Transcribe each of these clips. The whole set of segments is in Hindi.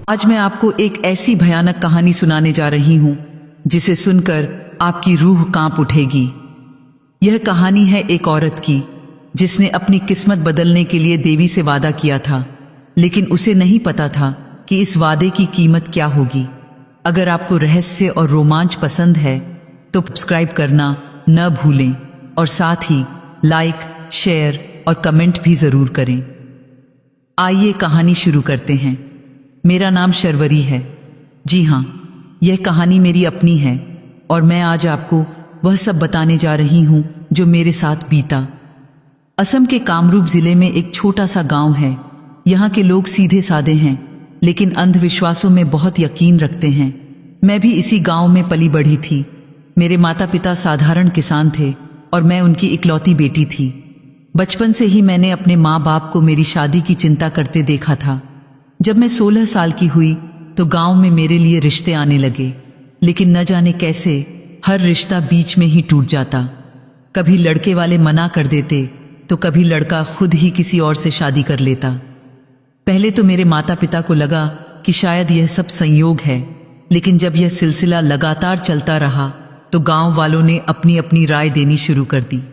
आज मैं आपको एक ऐसी भयानक कहानी सुनाने जा रही हूं जिसे सुनकर आपकी रूह कांप उठेगी। यह कहानी है एक औरत की जिसने अपनी किस्मत बदलने के लिए देवी से वादा किया था, लेकिन उसे नहीं पता था कि इस वादे की कीमत क्या होगी। अगर आपको रहस्य और रोमांच पसंद है तो सब्सक्राइब करना न भूलें और साथ ही लाइक, शेयर और कमेंट भी जरूर करें। आइए कहानी शुरू करते हैं। मेरा नाम शर्वरी है। जी हाँ, यह कहानी मेरी अपनी है और मैं आज आपको वह सब बताने जा रही हूँ जो मेरे साथ बीता। असम के कामरूप जिले में एक छोटा सा गांव है। यहाँ के लोग सीधे साधे हैं, लेकिन अंधविश्वासों में बहुत यकीन रखते हैं। मैं भी इसी गांव में पली बढ़ी थी। मेरे माता पिता साधारण किसान थे और मैं उनकी इकलौती बेटी थी। बचपन से ही मैंने अपने माँ बाप को मेरी शादी की चिंता करते देखा था। जब मैं 16 साल की हुई तो गांव में मेरे लिए रिश्ते आने लगे, लेकिन न जाने कैसे हर रिश्ता बीच में ही टूट जाता। कभी लड़के वाले मना कर देते तो कभी लड़का खुद ही किसी और से शादी कर लेता। पहले तो मेरे माता पिता को लगा कि शायद यह सब संयोग है, लेकिन जब यह सिलसिला लगातार चलता रहा तो गांव वालों ने अपनी अपनी राय देनी शुरू कर दी।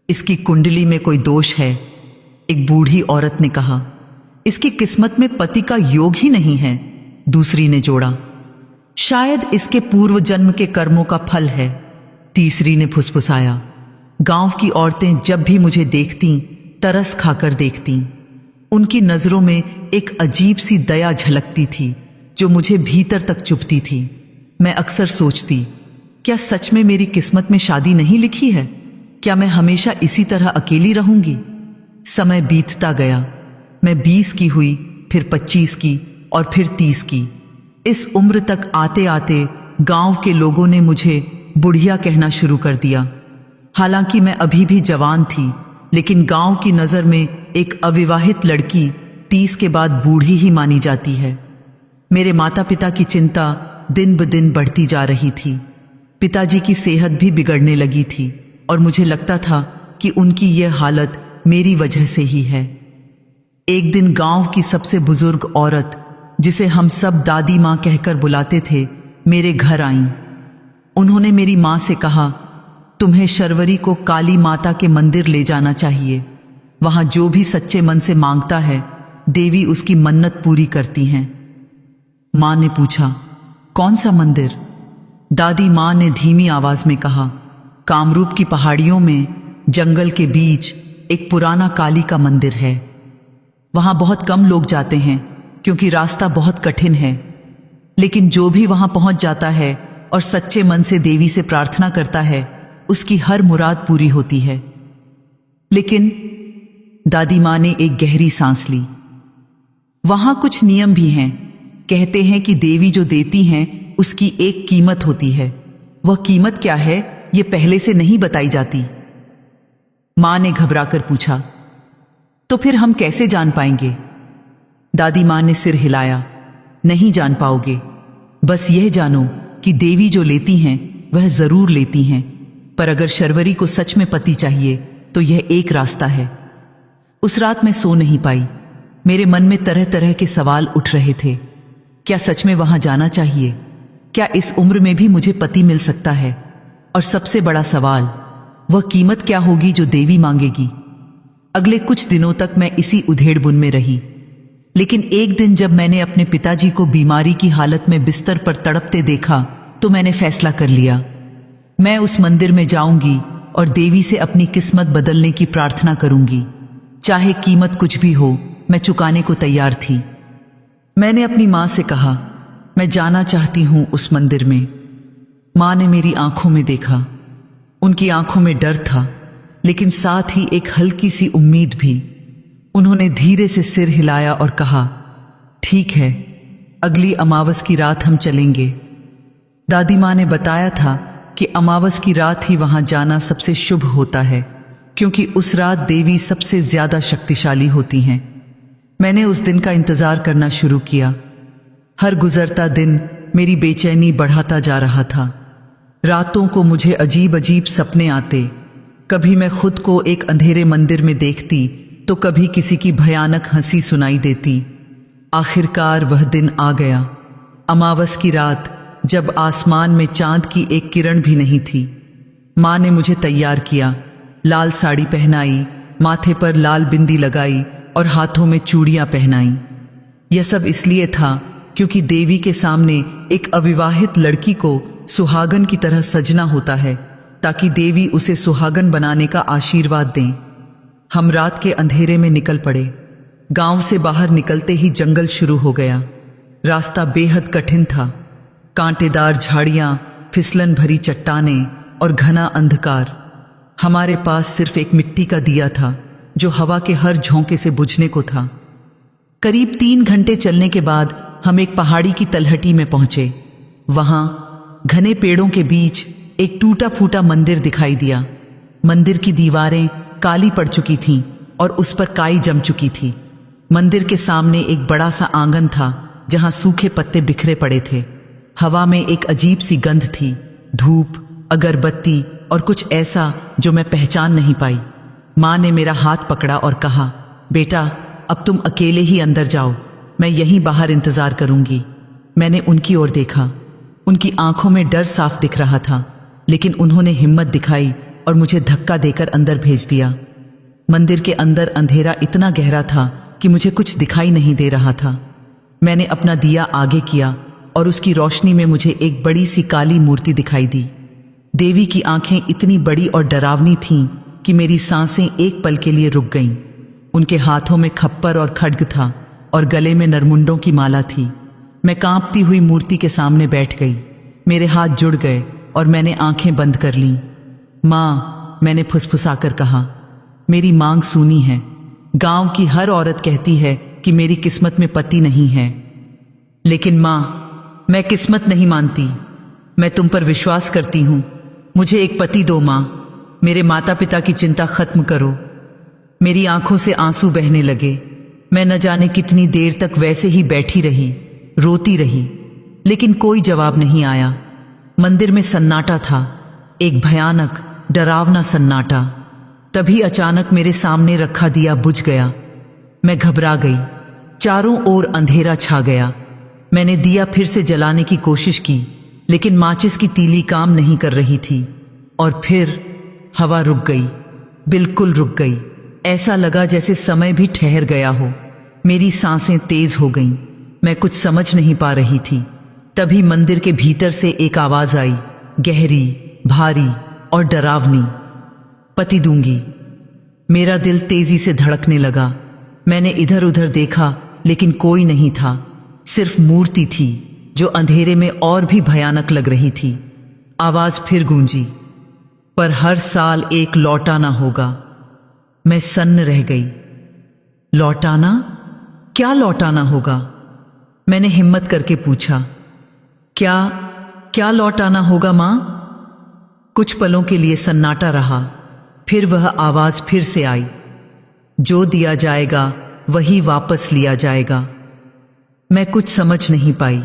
इसकी कुंडली में कोई दोष है, एक बूढ़ी औरत ने कहा। इसकी किस्मत में पति का योग ही नहीं है, दूसरी ने जोड़ा। शायद इसके पूर्व जन्म के कर्मों का फल है, तीसरी ने फुसफुसाया। गांव की औरतें जब भी मुझे देखतीं तरस खाकर देखतीं। उनकी नजरों में एक अजीब सी दया झलकती थी जो मुझे भीतर तक चुभती थी। मैं अक्सर सोचती, क्या सच में मेरी किस्मत में शादी नहीं लिखी है? क्या मैं हमेशा इसी तरह अकेली रहूंगी? समय बीतता गया। मैं 20 की हुई, फिर 25 की और फिर 30 की। इस उम्र तक आते आते गांव के लोगों ने मुझे बुढ़िया कहना शुरू कर दिया। हालांकि मैं अभी भी जवान थी, लेकिन गांव की नजर में एक अविवाहित लड़की 30 के बाद बूढ़ी ही मानी जाती है। मेरे माता पिता की चिंता दिन ब दिन बढ़ती जा रही थी। पिताजी की सेहत भी बिगड़ने लगी थी और मुझे लगता था कि उनकी यह हालत मेरी वजह से ही है। एक दिन गांव की सबसे बुजुर्ग औरत, जिसे हम सब दादी माँ कहकर बुलाते थे, मेरे घर आईं। उन्होंने मेरी माँ से कहा, तुम्हें शर्वरी को काली माता के मंदिर ले जाना चाहिए। वहां जो भी सच्चे मन से मांगता है, देवी उसकी मन्नत पूरी करती हैं। माँ ने पूछा, कौन सा मंदिर? दादी माँ ने धीमी आवाज में कहा, कामरूप की पहाड़ियों में जंगल के बीच एक पुराना काली का मंदिर है। वहां बहुत कम लोग जाते हैं क्योंकि रास्ता बहुत कठिन है, लेकिन जो भी वहां पहुंच जाता है और सच्चे मन से देवी से प्रार्थना करता है, उसकी हर मुराद पूरी होती है। लेकिन दादी माँ ने एक गहरी सांस ली। वहां कुछ नियम भी हैं। कहते हैं कि देवी जो देती हैं उसकी एक कीमत होती है। वह कीमत क्या है, ये पहले से नहीं बताई जाती। मां ने घबराकर पूछा, तो फिर हम कैसे जान पाएंगे? दादी मां ने सिर हिलाया, नहीं जान पाओगे। बस यह जानो कि देवी जो लेती हैं वह जरूर लेती हैं, पर अगर शर्वरी को सच में पति चाहिए तो यह एक रास्ता है। उस रात मैं सो नहीं पाई। मेरे मन में तरह तरह के सवाल उठ रहे थे। क्या सच में वहां जाना चाहिए? क्या इस उम्र में भी मुझे पति मिल सकता है? और सबसे बड़ा सवाल, वह कीमत क्या होगी जो देवी मांगेगी? अगले कुछ दिनों तक मैं इसी उधेड़बुन में रही, लेकिन एक दिन जब मैंने अपने पिताजी को बीमारी की हालत में बिस्तर पर तड़पते देखा तो मैंने फैसला कर लिया, मैं उस मंदिर में जाऊंगी और देवी से अपनी किस्मत बदलने की प्रार्थना करूंगी। चाहे कीमत कुछ भी हो, मैं चुकाने को तैयार थी। मैंने अपनी माँ से कहा, मैं जाना चाहती हूं उस मंदिर में। माँ ने मेरी आंखों में देखा। उनकी आंखों में डर था, लेकिन साथ ही एक हल्की सी उम्मीद भी। उन्होंने धीरे से सिर हिलाया और कहा, ठीक है, अगली अमावस की रात हम चलेंगे। दादी माँ ने बताया था कि अमावस की रात ही वहां जाना सबसे शुभ होता है, क्योंकि उस रात देवी सबसे ज्यादा शक्तिशाली होती हैं। मैंने उस दिन का इंतजार करना शुरू किया। हर गुजरता दिन मेरी बेचैनी बढ़ाता जा रहा था। रातों को मुझे अजीब अजीब सपने आते। कभी मैं खुद को एक अंधेरे मंदिर में देखती तो कभी किसी की भयानक हंसी सुनाई देती। आखिरकार वह दिन आ गया, अमावस की रात, जब आसमान में चांद की एक किरण भी नहीं थी। माँ ने मुझे तैयार किया, लाल साड़ी पहनाई, माथे पर लाल बिंदी लगाई और हाथों में चूड़ियां पहनाई। यह सब इसलिए था क्योंकि देवी के सामने एक अविवाहित लड़की को सुहागन की तरह सजना होता है, ताकि देवी उसे सुहागन बनाने का आशीर्वाद दें। हम रात के अंधेरे में निकल पड़े। गांव से बाहर निकलते ही जंगल शुरू हो गया। रास्ता बेहद कठिन था, कांटेदार झाड़ियां, फिसलन भरी चट्टानें और घना अंधकार। हमारे पास सिर्फ एक मिट्टी का दिया था जो हवा के हर झोंके से बुझने को था। करीब 3 घंटे चलने के बाद हम एक पहाड़ी की तलहटी में पहुंचे। वहां घने पेड़ों के बीच एक टूटा फूटा मंदिर दिखाई दिया। मंदिर की दीवारें काली पड़ चुकी थीं और उस पर काई जम चुकी थी। मंदिर के सामने एक बड़ा सा आंगन था जहां सूखे पत्ते बिखरे पड़े थे। हवा में एक अजीब सी गंध थी, धूप, अगरबत्ती और कुछ ऐसा जो मैं पहचान नहीं पाई। माँ ने मेरा हाथ पकड़ा और कहा, बेटा, अब तुम अकेले ही अंदर जाओ, मैं यहीं बाहर इंतजार करूंगी। मैंने उनकी ओर देखा। उनकी आंखों में डर साफ दिख रहा था, लेकिन उन्होंने हिम्मत दिखाई और मुझे धक्का देकर अंदर भेज दिया। मंदिर के अंदर अंधेरा इतना गहरा था कि मुझे कुछ दिखाई नहीं दे रहा था। मैंने अपना दिया आगे किया और उसकी रोशनी में मुझे एक बड़ी सी काली मूर्ति दिखाई दी। देवी की आंखें इतनी बड़ी और डरावनी थीं कि मेरी सांसें एक पल के लिए रुक गईं। उनके हाथों में खप्पर और खड्ग था और गले में नरमुंडों की माला थी। मैं कांपती हुई मूर्ति के सामने बैठ गई। मेरे हाथ जुड़ गए और मैंने आंखें बंद कर लीं। माँ, मैंने फुसफुसाकर कहा, मेरी मांग सुनी है। गांव की हर औरत कहती है कि मेरी किस्मत में पति नहीं है, लेकिन माँ, मैं किस्मत नहीं मानती। मैं तुम पर विश्वास करती हूँ। मुझे एक पति दो माँ। मेरे माता पिता की चिंता खत्म करो। मेरी आंखों से आंसू बहने लगे। मैं न जाने कितनी देर तक वैसे ही बैठी रही, रोती रही, लेकिन कोई जवाब नहीं आया। मंदिर में सन्नाटा था, एक भयानक डरावना सन्नाटा। तभी अचानक मेरे सामने रखा दिया बुझ गया। मैं घबरा गई। चारों ओर अंधेरा छा गया। मैंने दिया फिर से जलाने की कोशिश की, लेकिन माचिस की तीली काम नहीं कर रही थी। और फिर हवा रुक गई, बिल्कुल रुक गई। ऐसा लगा जैसे समय भी ठहर गया हो। मेरी सांसें तेज हो गईं। मैं कुछ समझ नहीं पा रही थी। तभी मंदिर के भीतर से एक आवाज आई, गहरी, भारी और डरावनी, पति दूंगी। मेरा दिल तेजी से धड़कने लगा। मैंने इधर उधर देखा, लेकिन कोई नहीं था। सिर्फ मूर्ति थी जो अंधेरे में और भी भयानक लग रही थी। आवाज फिर गूंजी, पर हर साल एक लौटाना होगा। मैं सन्न रह गई। लौटाना? क्या लौटाना होगा? मैंने हिम्मत करके पूछा। क्या लौटाना होगा मां? कुछ पलों के लिए सन्नाटा रहा। फिर वह आवाज फिर से आई, जो दिया जाएगा वही वापस लिया जाएगा। मैं कुछ समझ नहीं पाई।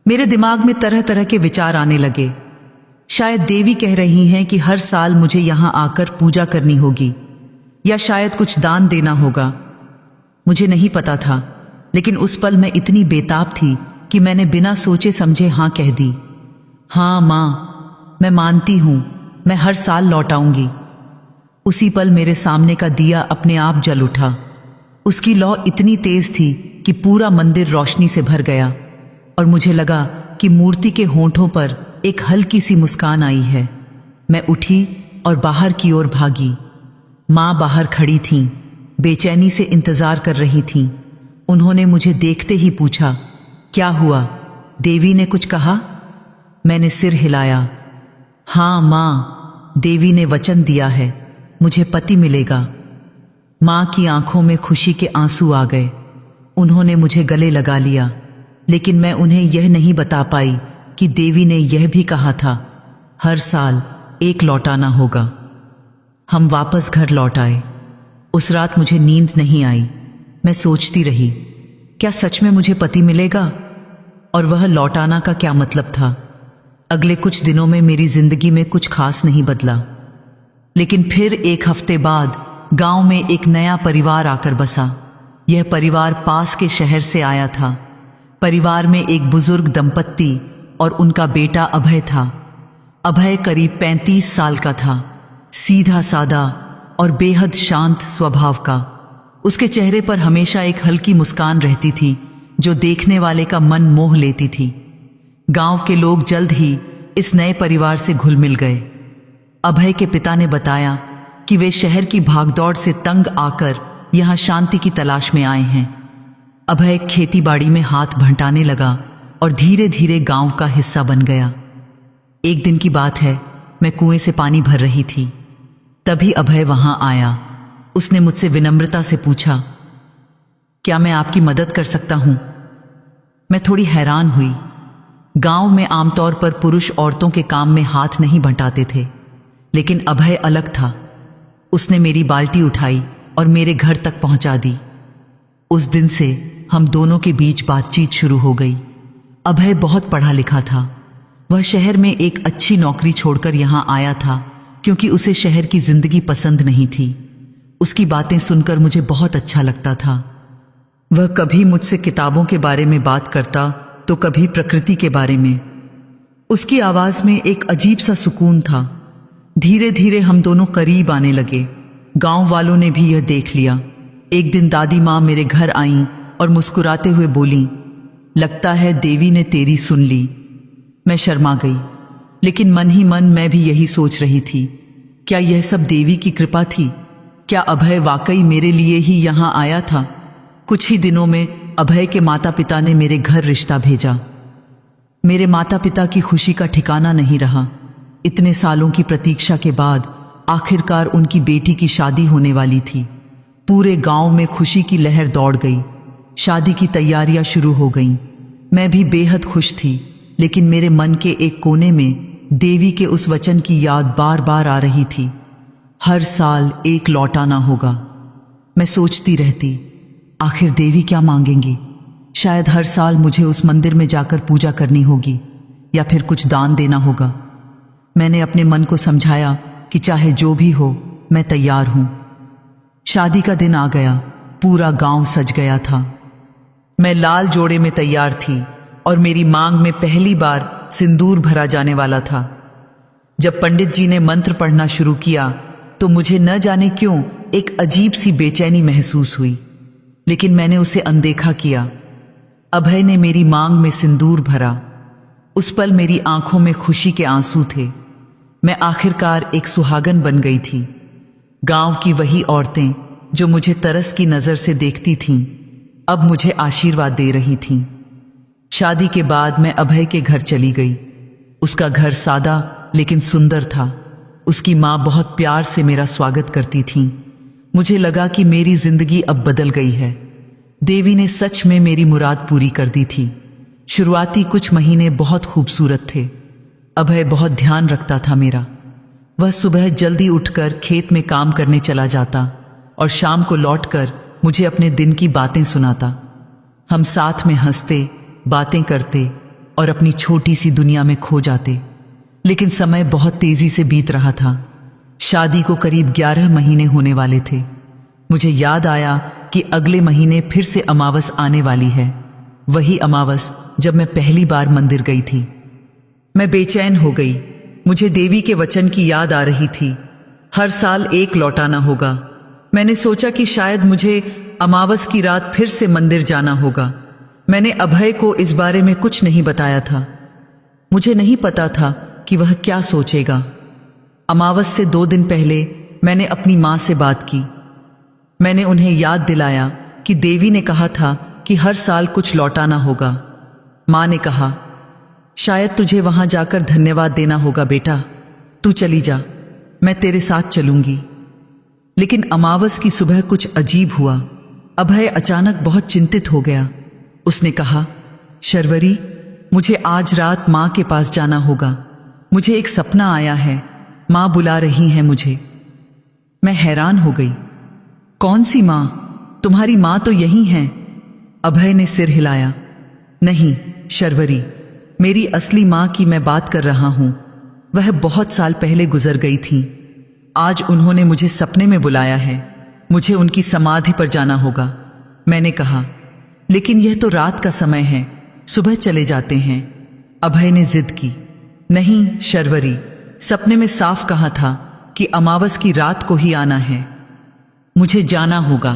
मेरे दिमाग में तरह तरह के विचार आने लगे। शायद देवी कह रही हैं कि हर साल मुझे यहां आकर पूजा करनी होगी, या शायद कुछ दान देना होगा। मुझे नहीं पता था, लेकिन उस पल मैं इतनी बेताब थी कि मैंने बिना सोचे समझे हाँ कह दी। हाँ मां, मैं मानती हूं, मैं हर साल लौटाऊंगी। उसी पल मेरे सामने का दिया अपने आप जल उठा। उसकी लौ इतनी तेज थी कि पूरा मंदिर रोशनी से भर गया, और मुझे लगा कि मूर्ति के होंठों पर एक हल्की सी मुस्कान आई है। मैं उठी और बाहर की ओर भागी। माँ बाहर खड़ी थीं, बेचैनी से इंतजार कर रही थीं। उन्होंने मुझे देखते ही पूछा, क्या हुआ? देवी ने कुछ कहा? मैंने सिर हिलाया। हाँ माँ, देवी ने वचन दिया है, मुझे पति मिलेगा। माँ की आंखों में खुशी के आंसू आ गए। उन्होंने मुझे गले लगा लिया, लेकिन मैं उन्हें यह नहीं बता पाई कि देवी ने यह भी कहा था, हर साल एक लौटाना होगा। हम वापस घर लौट आए। उस रात मुझे नींद नहीं आई। मैं सोचती रही, क्या सच में मुझे पति मिलेगा? और वह लौटाना का क्या मतलब था? अगले कुछ दिनों में मेरी जिंदगी में कुछ खास नहीं बदला, लेकिन फिर एक हफ्ते बाद गांव में एक नया परिवार आकर बसा। यह परिवार पास के शहर से आया था। परिवार में एक बुजुर्ग दंपत्ति और उनका बेटा अभय था। अभय करीब 35 साल का था, सीधा सादा और बेहद शांत स्वभाव का। उसके चेहरे पर हमेशा एक हल्की मुस्कान रहती थी जो देखने वाले का मन मोह लेती थी। गांव के लोग जल्द ही इस नए परिवार से घुल मिल गए। अभय के पिता ने बताया कि वे शहर की भागदौड़ से तंग आकर यहाँ शांति की तलाश में आए हैं। अभय खेतीबाड़ी में हाथ भंटाने लगा और धीरे धीरे गांव का हिस्सा बन गया। एक दिन की बात है, मैं कुएं से पानी भर रही थी, तभी अभय वहां आया। उसने मुझसे विनम्रता से पूछा, क्या मैं आपकी मदद कर सकता हूं? मैं थोड़ी हैरान हुई। गांव में आमतौर पर पुरुष औरतों के काम में हाथ नहीं बंटाते थे, लेकिन अभय अलग था। उसने मेरी बाल्टी उठाई और मेरे घर तक पहुंचा दी। उस दिन से हम दोनों के बीच बातचीत शुरू हो गई। अभय बहुत पढ़ा लिखा था। वह शहर में एक अच्छी नौकरी छोड़कर यहाँ आया था क्योंकि उसे शहर की जिंदगी पसंद नहीं थी। उसकी बातें सुनकर मुझे बहुत अच्छा लगता था। वह कभी मुझसे किताबों के बारे में बात करता तो कभी प्रकृति के बारे में। उसकी आवाज में एक अजीब सा सुकून था। धीरे धीरे हम दोनों करीब आने लगे। गांव वालों ने भी यह देख लिया। एक दिन दादी माँ मेरे घर आईं और मुस्कुराते हुए बोलीं, लगता है देवी ने तेरी सुन ली। मैं शर्मा गई, लेकिन मन ही मन मैं भी यही सोच रही थी, क्या यह सब देवी की कृपा थी? क्या अभय वाकई मेरे लिए ही यहाँ आया था? कुछ ही दिनों में अभय के माता पिता ने मेरे घर रिश्ता भेजा। मेरे माता पिता की खुशी का ठिकाना नहीं रहा। इतने सालों की प्रतीक्षा के बाद आखिरकार उनकी बेटी की शादी होने वाली थी। पूरे गांव में खुशी की लहर दौड़ गई। शादी की तैयारियां शुरू हो गईं। मैं भी बेहद खुश थी, लेकिन मेरे मन के एक कोने में देवी के उस वचन की याद बार बार आ रही थी, हर साल एक लौटाना होगा। मैं सोचती रहती, आखिर देवी क्या मांगेंगी? शायद हर साल मुझे उस मंदिर में जाकर पूजा करनी होगी या फिर कुछ दान देना होगा। मैंने अपने मन को समझाया कि चाहे जो भी हो, मैं तैयार हूं। शादी का दिन आ गया। पूरा गांव सज गया था। मैं लाल जोड़े में तैयार थी और मेरी मांग में पहली बार सिंदूर भरा जाने वाला था। जब पंडित जी ने मंत्र पढ़ना शुरू किया तो मुझे न जाने क्यों एक अजीब सी बेचैनी महसूस हुई, लेकिन मैंने उसे अनदेखा किया। अभय ने मेरी मांग में सिंदूर भरा। उस पल मेरी आंखों में खुशी के आंसू थे। मैं आखिरकार एक सुहागन बन गई थी। गांव की वही औरतें जो मुझे तरस की नजर से देखती थीं, अब मुझे आशीर्वाद दे रही थीं। शादी के बाद मैं अभय के घर चली गई। उसका घर सादा लेकिन सुंदर था। उसकी माँ बहुत प्यार से मेरा स्वागत करती थीं। मुझे लगा कि मेरी जिंदगी अब बदल गई है। देवी ने सच में मेरी मुराद पूरी कर दी थी। शुरुआती कुछ महीने बहुत खूबसूरत थे। अभय बहुत ध्यान रखता था मेरा। वह सुबह जल्दी उठकर खेत में काम करने चला जाता और शाम को लौटकर मुझे अपने दिन की बातें सुनाता। हम साथ में हंसते, बातें करते और अपनी छोटी सी दुनिया में खो जाते। लेकिन समय बहुत तेजी से बीत रहा था। शादी को करीब 11 महीने होने वाले थे। मुझे याद आया कि अगले महीने फिर से अमावस आने वाली है। वही अमावस जब मैं पहली बार मंदिर गई थी। मैं बेचैन हो गई। मुझे देवी के वचन की याद आ रही थी, हर साल एक लौटाना होगा। मैंने सोचा कि शायद मुझे अमावस की रात फिर से मंदिर जाना होगा। मैंने अभय को इस बारे में कुछ नहीं बताया था। मुझे नहीं पता था कि वह क्या सोचेगा। अमावस से 2 दिन पहले मैंने अपनी माँ से बात की। मैंने उन्हें याद दिलाया कि देवी ने कहा था कि हर साल कुछ लौटाना होगा। माँ ने कहा, शायद तुझे वहां जाकर धन्यवाद देना होगा बेटा, तू चली जा, मैं तेरे साथ चलूंगी। लेकिन अमावस की सुबह कुछ अजीब हुआ। अभय अचानक बहुत चिंतित हो गया। उसने कहा, शर्वरी, मुझे आज रात माँ के पास जाना होगा। मुझे एक सपना आया है, माँ बुला रही हैं मुझे। मैं हैरान हो गई। कौन सी माँ? तुम्हारी माँ तो यही हैं। अभय ने सिर हिलाया। नहीं शर्वरी, मेरी असली माँ की मैं बात कर रहा हूं। वह बहुत साल पहले गुजर गई थी। आज उन्होंने मुझे सपने में बुलाया है। मुझे उनकी समाधि पर जाना होगा। मैंने कहा, लेकिन यह तो रात का समय है, सुबह चले जाते हैं। अभय ने जिद की, नहीं शर्वरी, सपने में साफ कहा था कि अमावस की रात को ही आना है, मुझे जाना होगा।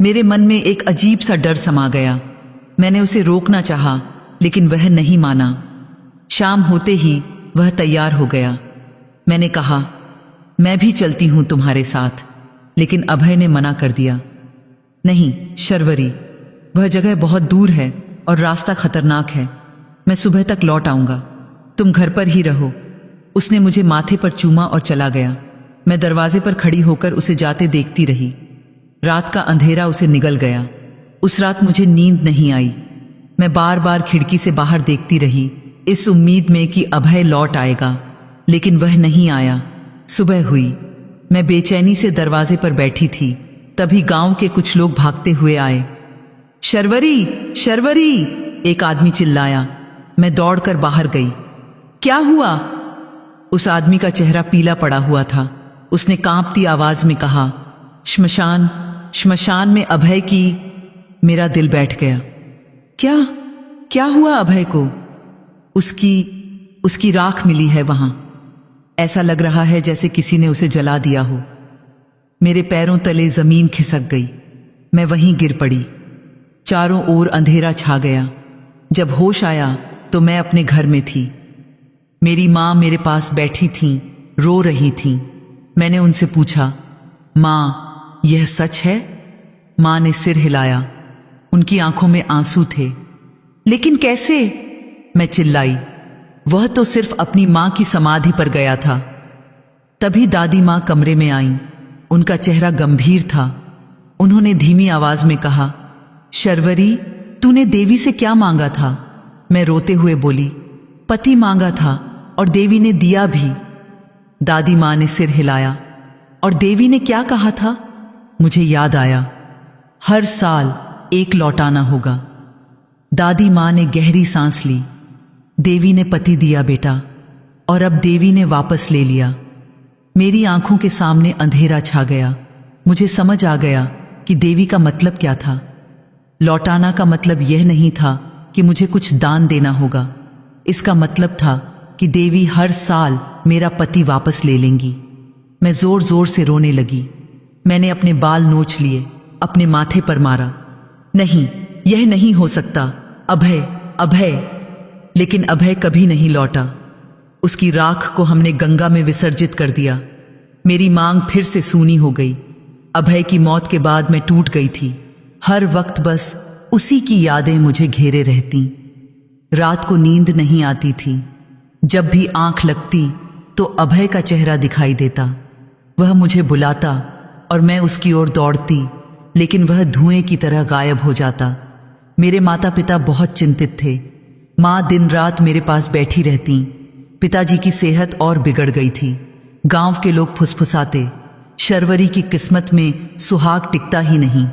मेरे मन में एक अजीब सा डर समा गया। मैंने उसे रोकना चाहा, लेकिन वह नहीं माना। शाम होते ही वह तैयार हो गया। मैंने कहा, मैं भी चलती हूं तुम्हारे साथ, लेकिन अभय ने मना कर दिया। नहीं शर्वरी, वह जगह बहुत दूर है और रास्ता खतरनाक है। मैं सुबह तक लौट आऊंगा, तुम घर पर ही रहो। उसने मुझे माथे पर चूमा और चला गया। मैं दरवाजे पर खड़ी होकर उसे जाते देखती रही। रात का अंधेरा उसे निगल गया। उस रात मुझे नींद नहीं आई। मैं बार बार खिड़की से बाहर देखती रही, इस उम्मीद में कि अभय लौट आएगा, लेकिन वह नहीं आया। सुबह हुई। मैं बेचैनी से दरवाजे पर बैठी थी, तभी गांव के कुछ लोग भागते हुए आए। शर्वरी, शर्वरी, एक आदमी चिल्लाया। मैं दौड़कर बाहर गई। क्या हुआ? उस आदमी का चेहरा पीला पड़ा हुआ था। उसने कांपती आवाज में कहा, श्मशान, श्मशान में अभय की। मेरा दिल बैठ गया। क्या क्या हुआ अभय को? उसकी राख मिली है वहां। ऐसा लग रहा है जैसे किसी ने उसे जला दिया हो। मेरे पैरों तले जमीन खिसक गई। मैं वहीं गिर पड़ी। चारों ओर अंधेरा छा गया। जब होश आया तो मैं अपने घर में थी। मेरी माँ मेरे पास बैठी थीं, रो रही थीं। मैंने उनसे पूछा, माँ, यह सच है? माँ ने सिर हिलाया। उनकी आंखों में आंसू थे। लेकिन कैसे? मैं चिल्लाई। वह तो सिर्फ अपनी माँ की समाधि पर गया था। तभी दादी माँ कमरे में आईं। उनका चेहरा गंभीर था। उन्होंने धीमी आवाज में कहा, शर्वरी, तूने देवी से क्या मांगा था? मैं रोते हुए बोली, पति मांगा था और देवी ने दिया भी। दादी माँ ने सिर हिलाया। और देवी ने क्या कहा था? मुझे याद आया, हर साल एक लौटाना होगा। दादी माँ ने गहरी सांस ली। देवी ने पति दिया बेटा, और अब देवी ने वापस ले लिया। मेरी आंखों के सामने अंधेरा छा गया। मुझे समझ आ गया कि देवी का मतलब क्या था। लौटाना का मतलब यह नहीं था कि मुझे कुछ दान देना होगा। इसका मतलब था कि देवी हर साल मेरा पति वापस ले लेंगी। मैं जोर जोर से रोने लगी। मैंने अपने बाल नोच लिए, अपने माथे पर मारा। नहीं, यह नहीं हो सकता। अभय, अभय। लेकिन अभय कभी नहीं लौटा। उसकी राख को हमने गंगा में विसर्जित कर दिया। मेरी मांग फिर से सूनी हो गई। अभय की मौत के बाद मैं टूट गई थी। हर वक्त बस उसी की यादें मुझे घेरे रहती। रात को नींद नहीं आती थी। जब भी आंख लगती तो अभय का चेहरा दिखाई देता। वह मुझे बुलाता और मैं उसकी ओर दौड़ती, लेकिन वह धुएं की तरह गायब हो जाता। मेरे माता पिता बहुत चिंतित थे। माँ दिन रात मेरे पास बैठी रहती। पिताजी की सेहत और बिगड़ गई थी। गांव के लोग फुसफुसाते, शर्वरी की किस्मत में सुहाग टिकता ही नहीं।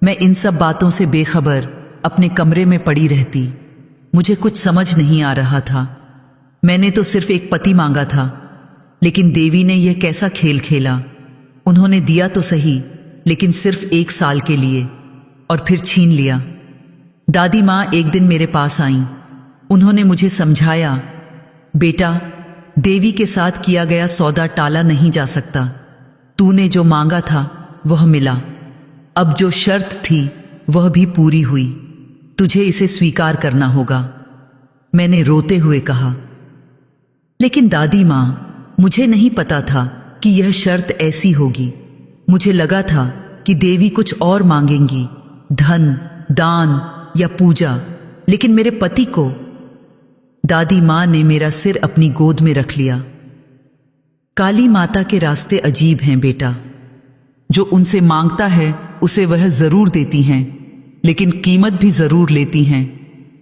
मैं इन सब बातों से बेखबर अपने कमरे में पड़ी रहती। मुझे कुछ समझ नहीं आ रहा था। मैंने तो सिर्फ एक पति मांगा था, लेकिन देवी ने यह कैसा खेल खेला। उन्होंने दिया तो सही, लेकिन सिर्फ 1 साल के लिए, और फिर छीन लिया। दादी माँ एक दिन मेरे पास आईं। उन्होंने मुझे समझाया, बेटा, देवी के साथ किया गया सौदा टाला नहीं जा सकता। तूने जो मांगा था वह मिला। अब जो शर्त थी वह भी पूरी हुई। तुझे इसे स्वीकार करना होगा। मैंने रोते हुए कहा, लेकिन दादी माँ, मुझे नहीं पता था कि यह शर्त ऐसी होगी। मुझे लगा था कि देवी कुछ और मांगेंगी, धन, दान या पूजा, लेकिन मेरे पति को। दादी माँ ने मेरा सिर अपनी गोद में रख लिया। काली माता के रास्ते अजीब हैं बेटा। जो उनसे मांगता है उसे वह जरूर देती हैं, लेकिन कीमत भी जरूर लेती हैं,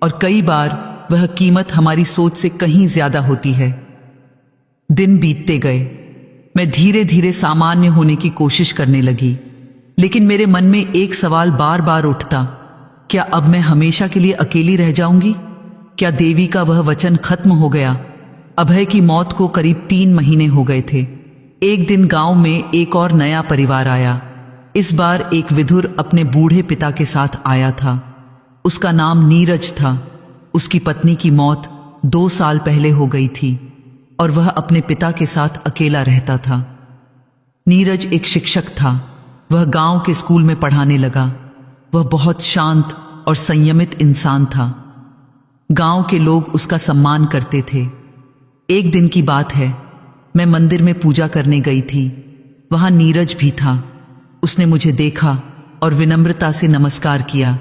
और कई बार वह कीमत हमारी सोच से कहीं ज्यादा होती है। दिन बीतते गए। मैं धीरे धीरे सामान्य होने की कोशिश करने लगी, लेकिन मेरे मन में एक सवाल बार बार उठता, क्या अब मैं हमेशा के लिए अकेली रह जाऊंगी? क्या देवी का वह वचन खत्म हो गया? अभय की मौत को करीब 3 महीने हो गए थे। एक दिन गांव में एक और नया परिवार आया। इस बार एक विधुर अपने बूढ़े पिता के साथ आया था। उसका नाम नीरज था। उसकी पत्नी की मौत 2 साल पहले हो गई थी और वह अपने पिता के साथ अकेला रहता था। नीरज एक शिक्षक था। वह गांव के स्कूल में पढ़ाने लगा। वह बहुत शांत और संयमित इंसान था। गांव के लोग उसका सम्मान करते थे। एक दिन की बात है, मैं मंदिर में पूजा करने गई थी। वहां नीरज भी था। उसने मुझे देखा और विनम्रता से नमस्कार किया।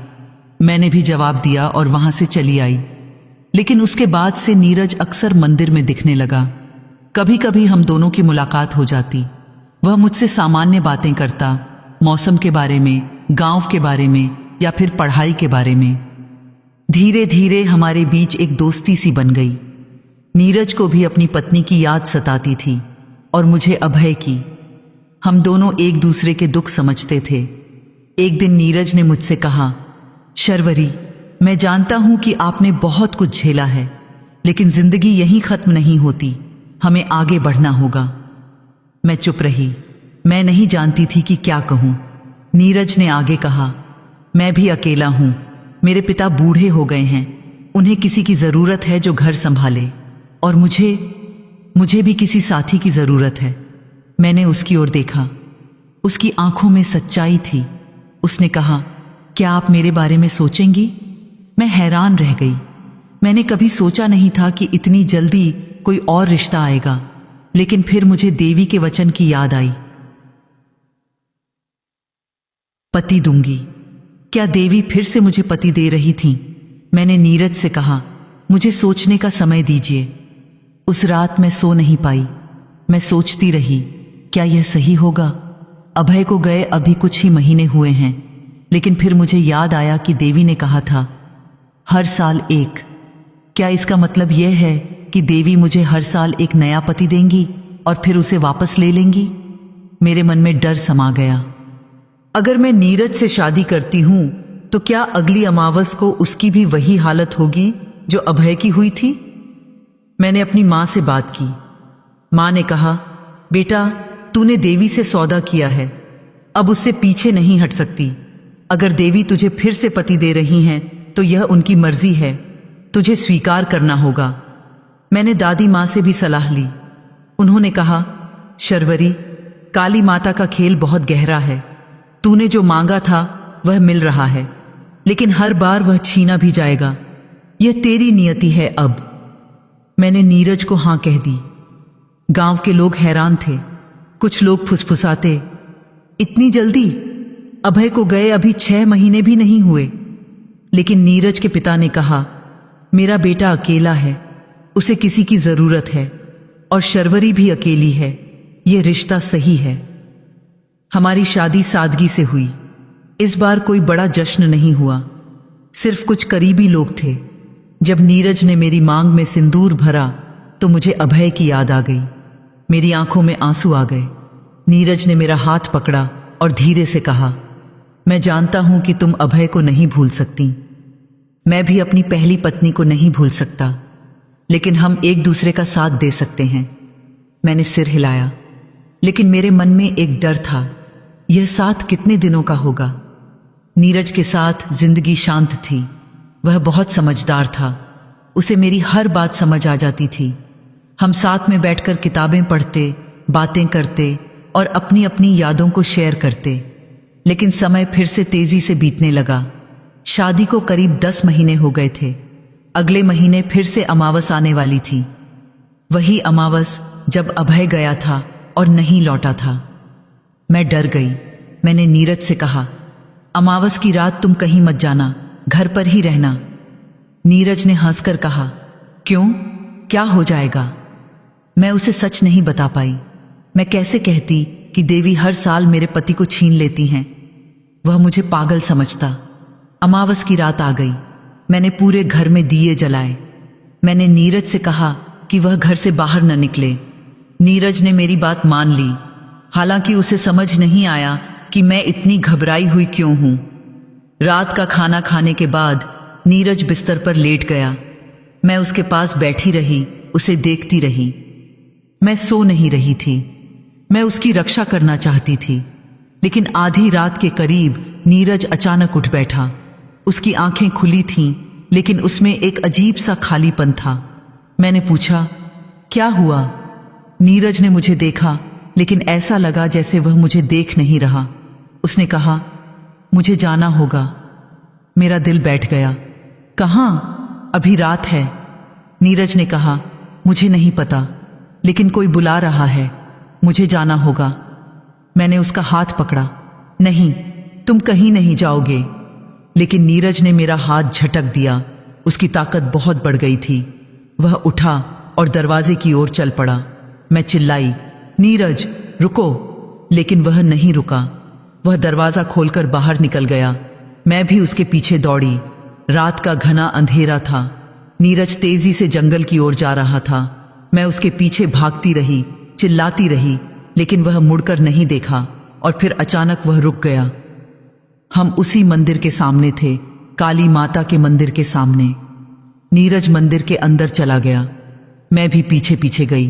मैंने भी जवाब दिया और वहां से चली आई। लेकिन उसके बाद से नीरज अक्सर मंदिर में दिखने लगा। कभी कभी हम दोनों की मुलाकात हो जाती। वह मुझसे सामान्य बातें करता, मौसम के बारे में, गांव के बारे में या फिर पढ़ाई के बारे में। धीरे धीरे हमारे बीच एक दोस्ती सी बन गई। नीरज को भी अपनी पत्नी की याद सताती थी और मुझे अभय की। हम दोनों एक दूसरे के दुख समझते थे। एक दिन नीरज ने मुझसे कहा, शर्वरी, मैं जानता हूं कि आपने बहुत कुछ झेला है, लेकिन जिंदगी यहीं खत्म नहीं होती। हमें आगे बढ़ना होगा। मैं चुप रही। मैं नहीं जानती थी कि क्या कहूं। नीरज ने आगे कहा, मैं भी अकेला हूं। मेरे पिता बूढ़े हो गए हैं। उन्हें किसी की जरूरत है जो घर संभाले, और मुझे भी किसी साथी की जरूरत है। मैंने उसकी ओर देखा। उसकी आंखों में सच्चाई थी। उसने कहा, क्या आप मेरे बारे में सोचेंगी? मैं हैरान रह गई। मैंने कभी सोचा नहीं था कि इतनी जल्दी कोई और रिश्ता आएगा। लेकिन फिर मुझे देवी के वचन की याद आई, पति दूंगी। क्या देवी फिर से मुझे पति दे रही थीं? मैंने नीरज से कहा, मुझे सोचने का समय दीजिए। उस रात मैं सो नहीं पाई। मैं सोचती रही, क्या यह सही होगा? अभय को गए अभी कुछ ही महीने हुए हैं। लेकिन फिर मुझे याद आया कि देवी ने कहा था, हर साल एक। क्या इसका मतलब यह है कि देवी मुझे हर साल एक नया पति देंगी और फिर उसे वापस ले लेंगी? मेरे मन में डर समा गया। अगर मैं नीरज से शादी करती हूं तो क्या अगली अमावस को उसकी भी वही हालत होगी जो अभय की हुई थी? मैंने अपनी मां से बात की। मां ने कहा, बेटा, तूने देवी से सौदा किया है, अब उससे पीछे नहीं हट सकती। अगर देवी तुझे फिर से पति दे रही हैं तो यह उनकी मर्जी है, तुझे स्वीकार करना होगा। मैंने दादी माँ से भी सलाह ली। उन्होंने कहा, शर्वरी, काली माता का खेल बहुत गहरा है। तूने जो मांगा था वह मिल रहा है, लेकिन हर बार वह छीना भी जाएगा। यह तेरी नियति है अब। मैंने नीरज को हाँ कह दी। गांव के लोग हैरान थे। कुछ लोग फुसफुसाते, इतनी जल्दी? अभय को गए अभी 6 महीने भी नहीं हुए। लेकिन नीरज के पिता ने कहा, मेरा बेटा अकेला है, उसे किसी की जरूरत है, और शर्वरी भी अकेली है। यह रिश्ता सही है। हमारी शादी सादगी से हुई। इस बार कोई बड़ा जश्न नहीं हुआ, सिर्फ कुछ करीबी लोग थे। जब नीरज ने मेरी मांग में सिंदूर भरा तो मुझे अभय की याद आ गई। मेरी आंखों में आंसू आ गए। नीरज ने मेरा हाथ पकड़ा और धीरे से कहा, मैं जानता हूं कि तुम अभय को नहीं भूल सकती। मैं भी अपनी पहली पत्नी को नहीं भूल सकता, लेकिन हम एक दूसरे का साथ दे सकते हैं। मैंने सिर हिलाया, लेकिन मेरे मन में एक डर था, यह साथ कितने दिनों का होगा। नीरज के साथ जिंदगी शांत थी। वह बहुत समझदार था। उसे मेरी हर बात समझ आ जाती थी। हम साथ में बैठकर किताबें पढ़ते, बातें करते और अपनी अपनी यादों को शेयर करते। लेकिन समय फिर से तेजी से बीतने लगा। शादी को करीब 10 महीने हो गए थे। अगले महीने फिर से अमावस आने वाली थी। वही अमावस जब अभय गया था और नहीं लौटा था। मैं डर गई। मैंने नीरज से कहा, अमावस की रात तुम कहीं मत जाना, घर पर ही रहना। नीरज ने हंसकर कहा, क्यों, क्या हो जाएगा? मैं उसे सच नहीं बता पाई। मैं कैसे कहती कि देवी हर साल मेरे पति को छीन लेती हैं। वह मुझे पागल समझता। अमावस की रात आ गई। मैंने पूरे घर में दिए जलाए। मैंने नीरज से कहा कि वह घर से बाहर न निकले। नीरज ने मेरी बात मान ली, हालांकि उसे समझ नहीं आया कि मैं इतनी घबराई हुई क्यों हूं। रात का खाना खाने के बाद नीरज बिस्तर पर लेट गया। मैं उसके पास बैठी रही, उसे देखती रही। मैं सो नहीं रही थी। मैं उसकी रक्षा करना चाहती थी, लेकिन आधी रात के करीब नीरज अचानक उठ बैठा। उसकी आंखें खुली थीं, लेकिन उसमें एक अजीब सा खालीपन था। मैंने पूछा, क्या हुआ? नीरज ने मुझे देखा, लेकिन ऐसा लगा जैसे वह मुझे देख नहीं रहा। उसने कहा, मुझे जाना होगा। मेरा दिल बैठ गया। कहाँ? अभी रात है। नीरज ने कहा, मुझे नहीं पता, लेकिन कोई बुला रहा है, मुझे जाना होगा। मैंने उसका हाथ पकड़ा। नहीं, तुम कहीं नहीं जाओगे। लेकिन नीरज ने मेरा हाथ झटक दिया। उसकी ताकत बहुत बढ़ गई थी। वह उठा और दरवाजे की ओर चल पड़ा। मैं चिल्लाई, नीरज रुको, लेकिन वह नहीं रुका। वह दरवाजा खोलकर बाहर निकल गया। मैं भी उसके पीछे दौड़ी। रात का घना अंधेरा था। नीरज तेजी से जंगल की ओर जा रहा था। मैं उसके पीछे भागती रही, चिल्लाती रही, लेकिन वह मुड़कर नहीं देखा। और फिर अचानक वह रुक गया। हम उसी मंदिर के सामने थे, काली माता के मंदिर के सामने। नीरज मंदिर के अंदर चला गया। मैं भी पीछे पीछे गई।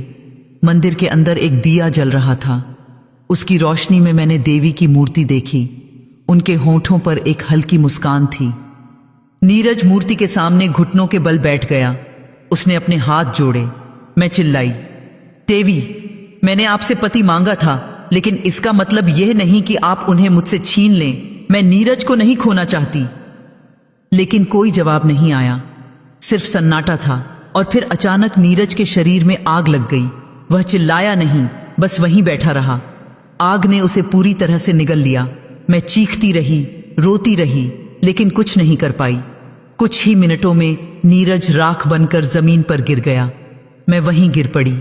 मंदिर के अंदर एक दिया जल रहा था। उसकी रोशनी में मैंने देवी की मूर्ति देखी। उनके होठों पर एक हल्की मुस्कान थी। नीरज मूर्ति के सामने घुटनों के बल बैठ गया। उसने अपने हाथ जोड़े। मैं चिल्लाई, देवी, मैंने आपसे पति मांगा था, लेकिन इसका मतलब यह नहीं कि आप उन्हें मुझसे छीन लें। मैं नीरज को नहीं खोना चाहती। लेकिन कोई जवाब नहीं आया, सिर्फ सन्नाटा था। और फिर अचानक नीरज के शरीर में आग लग गई। वह चिल्लाया नहीं, बस वहीं बैठा रहा। आग ने उसे पूरी तरह से निगल लिया। मैं चीखती रही, रोती रही, लेकिन कुछ नहीं कर पाई। कुछ ही मिनटों में नीरज राख बनकर जमीन पर गिर गया। मैं वहीं गिर पड़ी।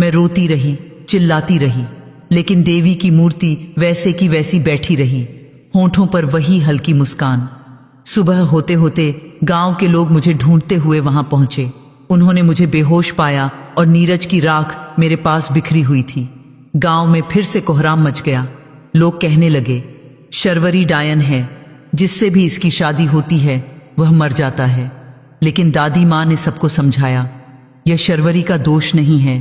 मैं रोती रही, चिल्लाती रही, लेकिन देवी की मूर्ति वैसे की वैसी बैठी रही, होठों पर वही हल्की मुस्कान। सुबह होते होते गांव के लोग मुझे ढूंढते हुए वहां पहुंचे। उन्होंने मुझे बेहोश पाया और नीरज की राख मेरे पास बिखरी हुई थी। गांव में फिर से कोहराम मच गया। लोग कहने लगे, शर्वरी डायन है, जिससे भी इसकी शादी होती है वह मर जाता है। लेकिन दादी माँ ने सबको समझाया, यह शर्वरी का दोष नहीं है,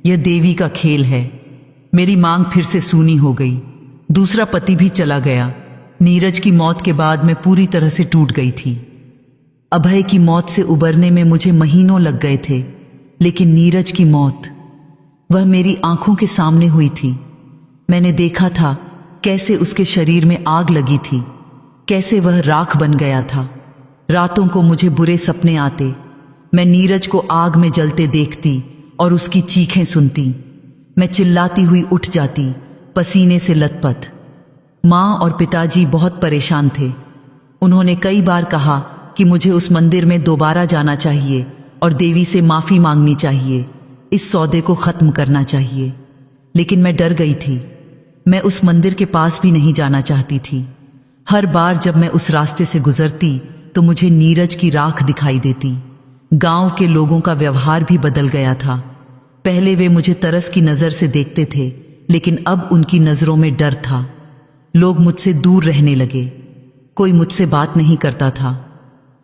यह देवी का खेल है। मेरी मांग फिर से सूनी हो गई। दूसरा पति भी चला गया। नीरज की मौत के बाद मैं पूरी तरह से टूट गई थी। अभय की मौत से उबरने में मुझे महीनों लग गए थे, लेकिन नीरज की मौत, वह मेरी आंखों के सामने हुई थी। मैंने देखा था कैसे उसके शरीर में आग लगी थी, कैसे वह राख बन गया था। रातों को मुझे बुरे सपने आते। मैं नीरज को आग में जलते देखती और उसकी चीखें सुनती। मैं चिल्लाती हुई उठ जाती, पसीने से लथपथ। माँ और पिताजी बहुत परेशान थे। उन्होंने कई बार कहा कि मुझे उस मंदिर में दोबारा जाना चाहिए और देवी से माफ़ी मांगनी चाहिए, इस सौदे को ख़त्म करना चाहिए। लेकिन मैं डर गई थी। मैं उस मंदिर के पास भी नहीं जाना चाहती थी। हर बार जब मैं उस रास्ते से गुजरती तो मुझे नीरज की राख दिखाई देती। गांव के लोगों का व्यवहार भी बदल गया था। पहले वे मुझे तरस की नज़र से देखते थे, लेकिन अब उनकी नज़रों में डर था। लोग मुझसे दूर रहने लगे। कोई मुझसे बात नहीं करता था।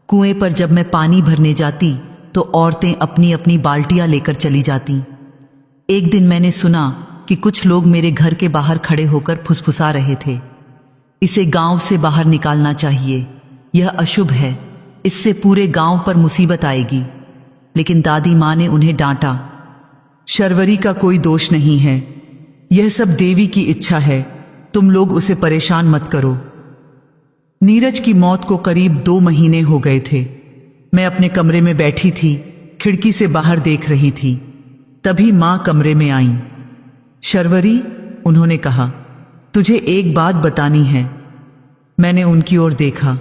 कुएं पर जब मैं पानी भरने जाती तो औरतें अपनी अपनी बाल्टियां लेकर चली जाती। एक दिन मैंने सुना कि कुछ लोग मेरे घर के बाहर खड़े होकर फुसफुसा रहे थे, इसे गांव से बाहर निकालना चाहिए, यह अशुभ है, इससे पूरे गांव पर मुसीबत आएगी। लेकिन दादी माँ ने उन्हें डांटा, शर्वरी का कोई दोष नहीं है, यह सब देवी की इच्छा है, तुम लोग उसे परेशान मत करो। नीरज की मौत को करीब 2 महीने हो गए थे। मैं अपने कमरे में बैठी थी, खिड़की से बाहर देख रही थी। तभी माँ कमरे में आईं। शर्वरी, उन्होंने कहा, तुझे एक बात बतानी है। मैंने उनकी ओर देखा।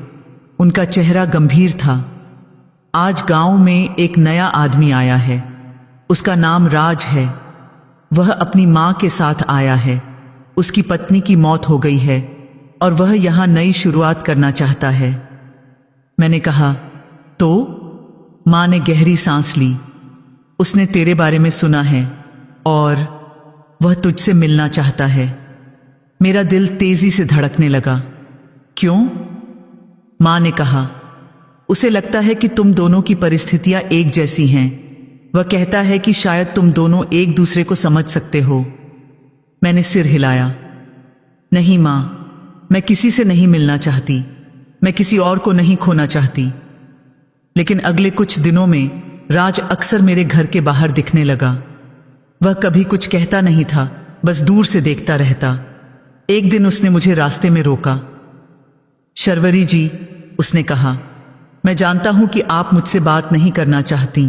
उनका चेहरा गंभीर था। आज गांव में एक नया आदमी आया है। उसका नाम राज है। वह अपनी माँ के साथ आया है। उसकी पत्नी की मौत हो गई है और वह यहाँ नई शुरुआत करना चाहता है। मैंने कहा, तो? माँ ने गहरी सांस ली। उसने तेरे बारे में सुना है और वह तुझसे मिलना चाहता है। मेरा दिल तेजी से धड़कने लगा। क्यों? माँ ने कहा, उसे लगता है कि तुम दोनों की परिस्थितियां एक जैसी हैं। वह कहता है कि शायद तुम दोनों एक दूसरे को समझ सकते हो। मैंने सिर हिलाया। नहीं माँ, मैं किसी से नहीं मिलना चाहती, मैं किसी और को नहीं खोना चाहती। लेकिन अगले कुछ दिनों में राज अक्सर मेरे घर के बाहर दिखने लगा। वह कभी कुछ कहता नहीं था, बस दूर से देखता रहता। एक दिन उसने मुझे रास्ते में रोका। शर्वरी जी, उसने कहा, मैं जानता हूं कि आप मुझसे बात नहीं करना चाहती,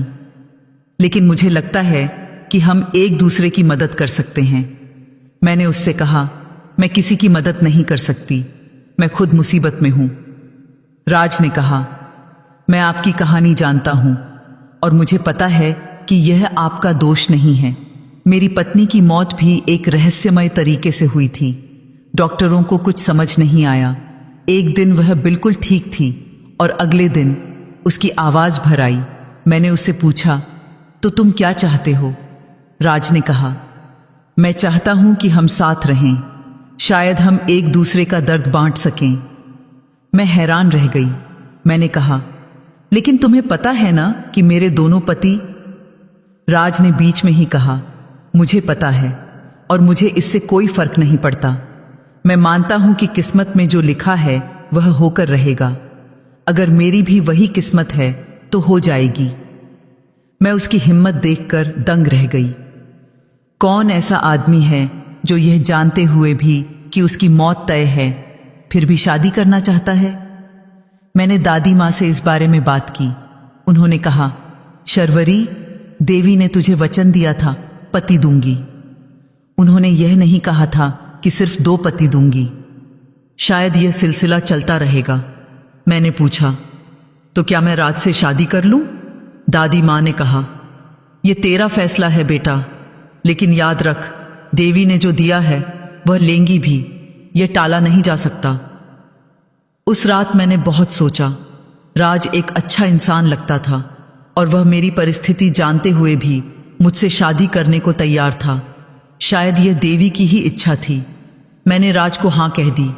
लेकिन मुझे लगता है कि हम एक दूसरे की मदद कर सकते हैं। मैंने उससे कहा, मैं किसी की मदद नहीं कर सकती, मैं खुद मुसीबत में हूं। राज ने कहा, मैं आपकी कहानी जानता हूं और मुझे पता है कि यह आपका दोष नहीं है। मेरी पत्नी की मौत भी एक रहस्यमय तरीके से हुई थी। डॉक्टरों को कुछ समझ नहीं आया। एक दिन वह बिल्कुल ठीक थी और अगले दिन उसकी आवाज भर आई। मैंने उससे पूछा, तो तुम क्या चाहते हो? राज ने कहा, मैं चाहता हूं कि हम साथ रहें, शायद हम एक दूसरे का दर्द बांट सकें। मैं हैरान रह गई। मैंने कहा, लेकिन तुम्हें पता है ना कि मेरे दोनों पति। राज ने बीच में ही कहा, मुझे पता है और मुझे इससे कोई फर्क नहीं पड़ता। मैं मानता हूं कि किस्मत में जो लिखा है वह होकर रहेगा। अगर मेरी भी वही किस्मत है तो हो जाएगी। मैं उसकी हिम्मत देखकर दंग रह गई। कौन ऐसा आदमी है जो यह जानते हुए भी कि उसकी मौत तय है, फिर भी शादी करना चाहता है? मैंने दादी माँ से इस बारे में बात की। उन्होंने कहा, शर्वरी, देवी ने तुझे वचन दिया था, पति दूंगी। उन्होंने यह नहीं कहा था कि सिर्फ 2 पति दूंगी। शायद यह सिलसिला चलता रहेगा। मैंने पूछा, तो क्या मैं राज से शादी कर लूं? दादी माँ ने कहा, यह तेरा फैसला है बेटा, लेकिन याद रख, देवी ने जो दिया है वह लेंगी भी, यह टाला नहीं जा सकता। उस रात मैंने बहुत सोचा। राज एक अच्छा इंसान लगता था और वह मेरी परिस्थिति जानते हुए भी मुझसे शादी करने को तैयार था। शायद यह देवी की ही इच्छा थी। मैंने राज को हाँ कह दी।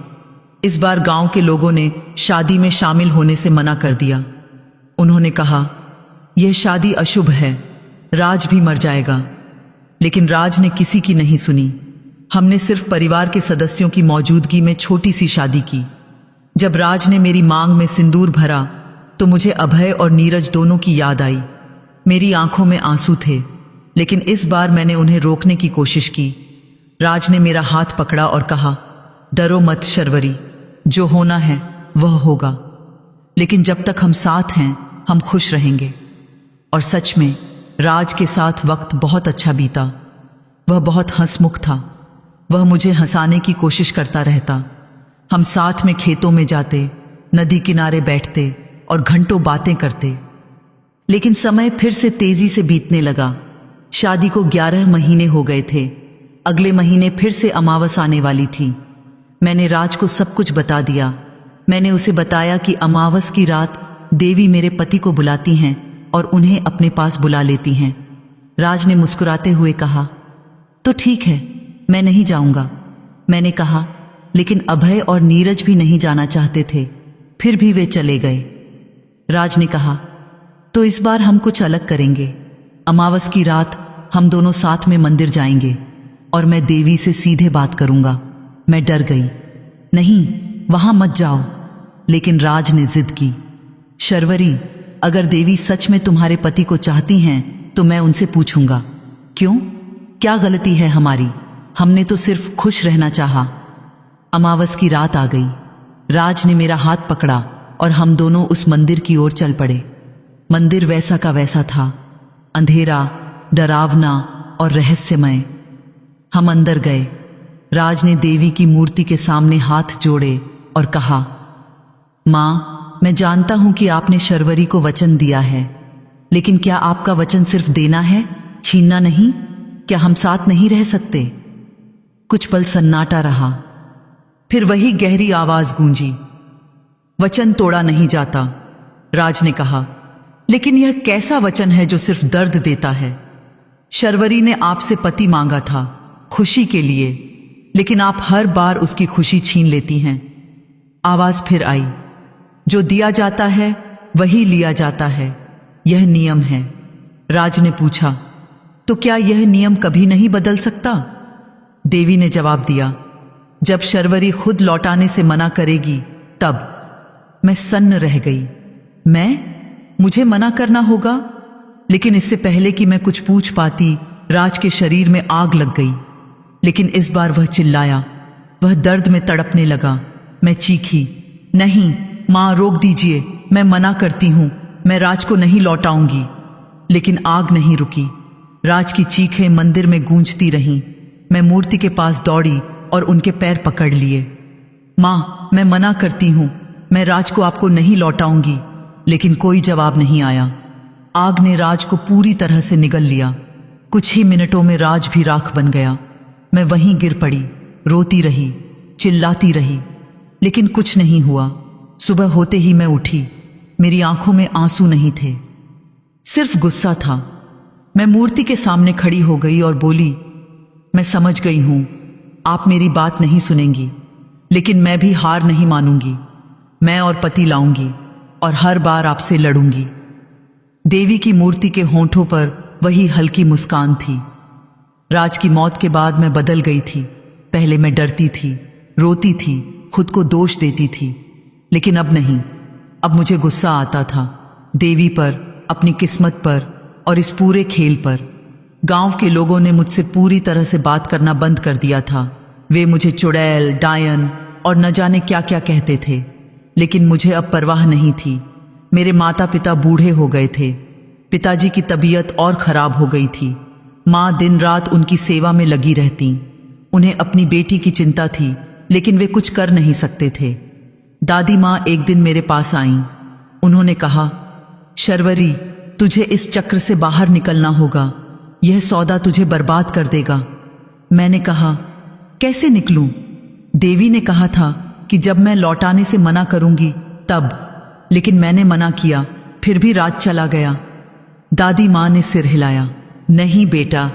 इस बार गांव के लोगों ने शादी में शामिल होने से मना कर दिया। उन्होंने कहा, यह शादी अशुभ है, राज भी मर जाएगा। लेकिन राज ने किसी की नहीं सुनी। हमने सिर्फ परिवार के सदस्यों की मौजूदगी में छोटी सी शादी की। जब राज ने मेरी मांग में सिंदूर भरा तो मुझे अभय और नीरज दोनों की याद आई। मेरी आंखों में आंसू थे, लेकिन इस बार मैंने उन्हें रोकने की कोशिश की। राज ने मेरा हाथ पकड़ा और कहा, डरो मत शर्वरी, जो होना है वह होगा, लेकिन जब तक हम साथ हैं हम खुश रहेंगे। और सच में राज के साथ वक्त बहुत अच्छा बीता। वह बहुत हंसमुख था। वह मुझे हंसाने की कोशिश करता रहता। हम साथ में खेतों में जाते, नदी किनारे बैठते और घंटों बातें करते। लेकिन समय फिर से तेजी से बीतने लगा। शादी को 11 महीने हो गए थे। अगले महीने फिर से अमावस आने वाली थी। मैंने राज को सब कुछ बता दिया। मैंने उसे बताया कि अमावस की रात देवी मेरे पति को बुलाती हैं और उन्हें अपने पास बुला लेती हैं। राज ने मुस्कुराते हुए कहा, तो ठीक है, मैं नहीं जाऊंगा। मैंने कहा, लेकिन अभय और नीरज भी नहीं जाना चाहते थे, फिर भी वे चले गए। राज ने कहा, तो इस बार हम कुछ अलग करेंगे। अमावस की रात हम दोनों साथ में मंदिर जाएंगे और मैं देवी से सीधे बात करूंगा। मैं डर गई। नहीं, वहां मत जाओ। लेकिन राज ने जिद की, शर्वरी, अगर देवी सच में तुम्हारे पति को चाहती हैं तो मैं उनसे पूछूंगा। क्यों? क्या गलती है हमारी? हमने तो सिर्फ खुश रहना चाहा। अमावस की रात आ गई। राज ने मेरा हाथ पकड़ा और हम दोनों उस मंदिर की ओर चल पड़े। मंदिर वैसा का वैसा था, अंधेरा, डरावना और रहस्यमय। हम अंदर गए। राज ने देवी की मूर्ति के सामने हाथ जोड़े और कहा, मां, मैं जानता हूं कि आपने शर्वरी को वचन दिया है, लेकिन क्या आपका वचन सिर्फ देना है, छीनना नहीं? क्या हम साथ नहीं रह सकते? कुछ पल सन्नाटा रहा। फिर वही गहरी आवाज गूंजी, वचन तोड़ा नहीं जाता। राज ने कहा, लेकिन यह कैसा वचन है जो सिर्फ दर्द देता है? शर्वरी ने आपसे पति मांगा था, खुशी के लिए, लेकिन आप हर बार उसकी खुशी छीन लेती हैं। आवाज फिर आई, जो दिया जाता है वही लिया जाता है, यह नियम है। राज ने पूछा, तो क्या यह नियम कभी नहीं बदल सकता? देवी ने जवाब दिया, जब शर्वरी खुद लौटाने से मना करेगी तब। मैं सन्न रह गई। मुझे मना करना होगा? लेकिन इससे पहले कि मैं कुछ पूछ पाती, राज के शरीर में आग लग गई। लेकिन इस बार वह चिल्लाया, वह दर्द में तड़पने लगा। मैं चीखी, नहीं माँ, रोक दीजिए, मैं मना करती हूं, मैं राज को नहीं लौटाऊंगी। लेकिन आग नहीं रुकी। राज की चीखें मंदिर में गूंजती रहीं। मैं मूर्ति के पास दौड़ी और उनके पैर पकड़ लिए। माँ, मैं मना करती हूं, मैं राज को आपको नहीं लौटाऊंगी। लेकिन कोई जवाब नहीं आया। आग ने राज को पूरी तरह से निगल लिया। कुछ ही मिनटों में राज भी राख बन गया। मैं वहीं गिर पड़ी, रोती रही, चिल्लाती रही, लेकिन कुछ नहीं हुआ। सुबह होते ही मैं उठी। मेरी आंखों में आंसू नहीं थे, सिर्फ गुस्सा था। मैं मूर्ति के सामने खड़ी हो गई और बोली, मैं समझ गई हूं, आप मेरी बात नहीं सुनेंगी, लेकिन मैं भी हार नहीं मानूंगी। मैं और पति लाऊंगी और हर बार आपसे लड़ूंगी। देवी की मूर्ति के होंठों पर वही हल्की मुस्कान थी। राज की मौत के बाद मैं बदल गई थी। पहले मैं डरती थी, रोती थी, खुद को दोष देती थी, लेकिन अब नहीं। अब मुझे गुस्सा आता था, देवी पर, अपनी किस्मत पर और इस पूरे खेल पर। गांव के लोगों ने मुझसे पूरी तरह से बात करना बंद कर दिया था। वे मुझे चुड़ैल, डायन और न जाने क्या क्या कहते थे, लेकिन मुझे अब परवाह नहीं थी। मेरे माता पिता बूढ़े हो गए थे। पिताजी की तबीयत और खराब हो गई थी। माँ दिन रात उनकी सेवा में लगी रहती। उन्हें अपनी बेटी की चिंता थी, लेकिन वे कुछ कर नहीं सकते थे। दादी माँ एक दिन मेरे पास आईं। उन्होंने कहा, शर्वरी, तुझे इस चक्र से बाहर निकलना होगा, यह सौदा तुझे बर्बाद कर देगा। मैंने कहा, कैसे निकलूं? देवी ने कहा था कि जब मैं लौटाने से मना करूंगी तब, लेकिन मैंने मना किया, फिर भी राज चला गया। दादी माँ ने सिर हिलाया, नहीं बेटा,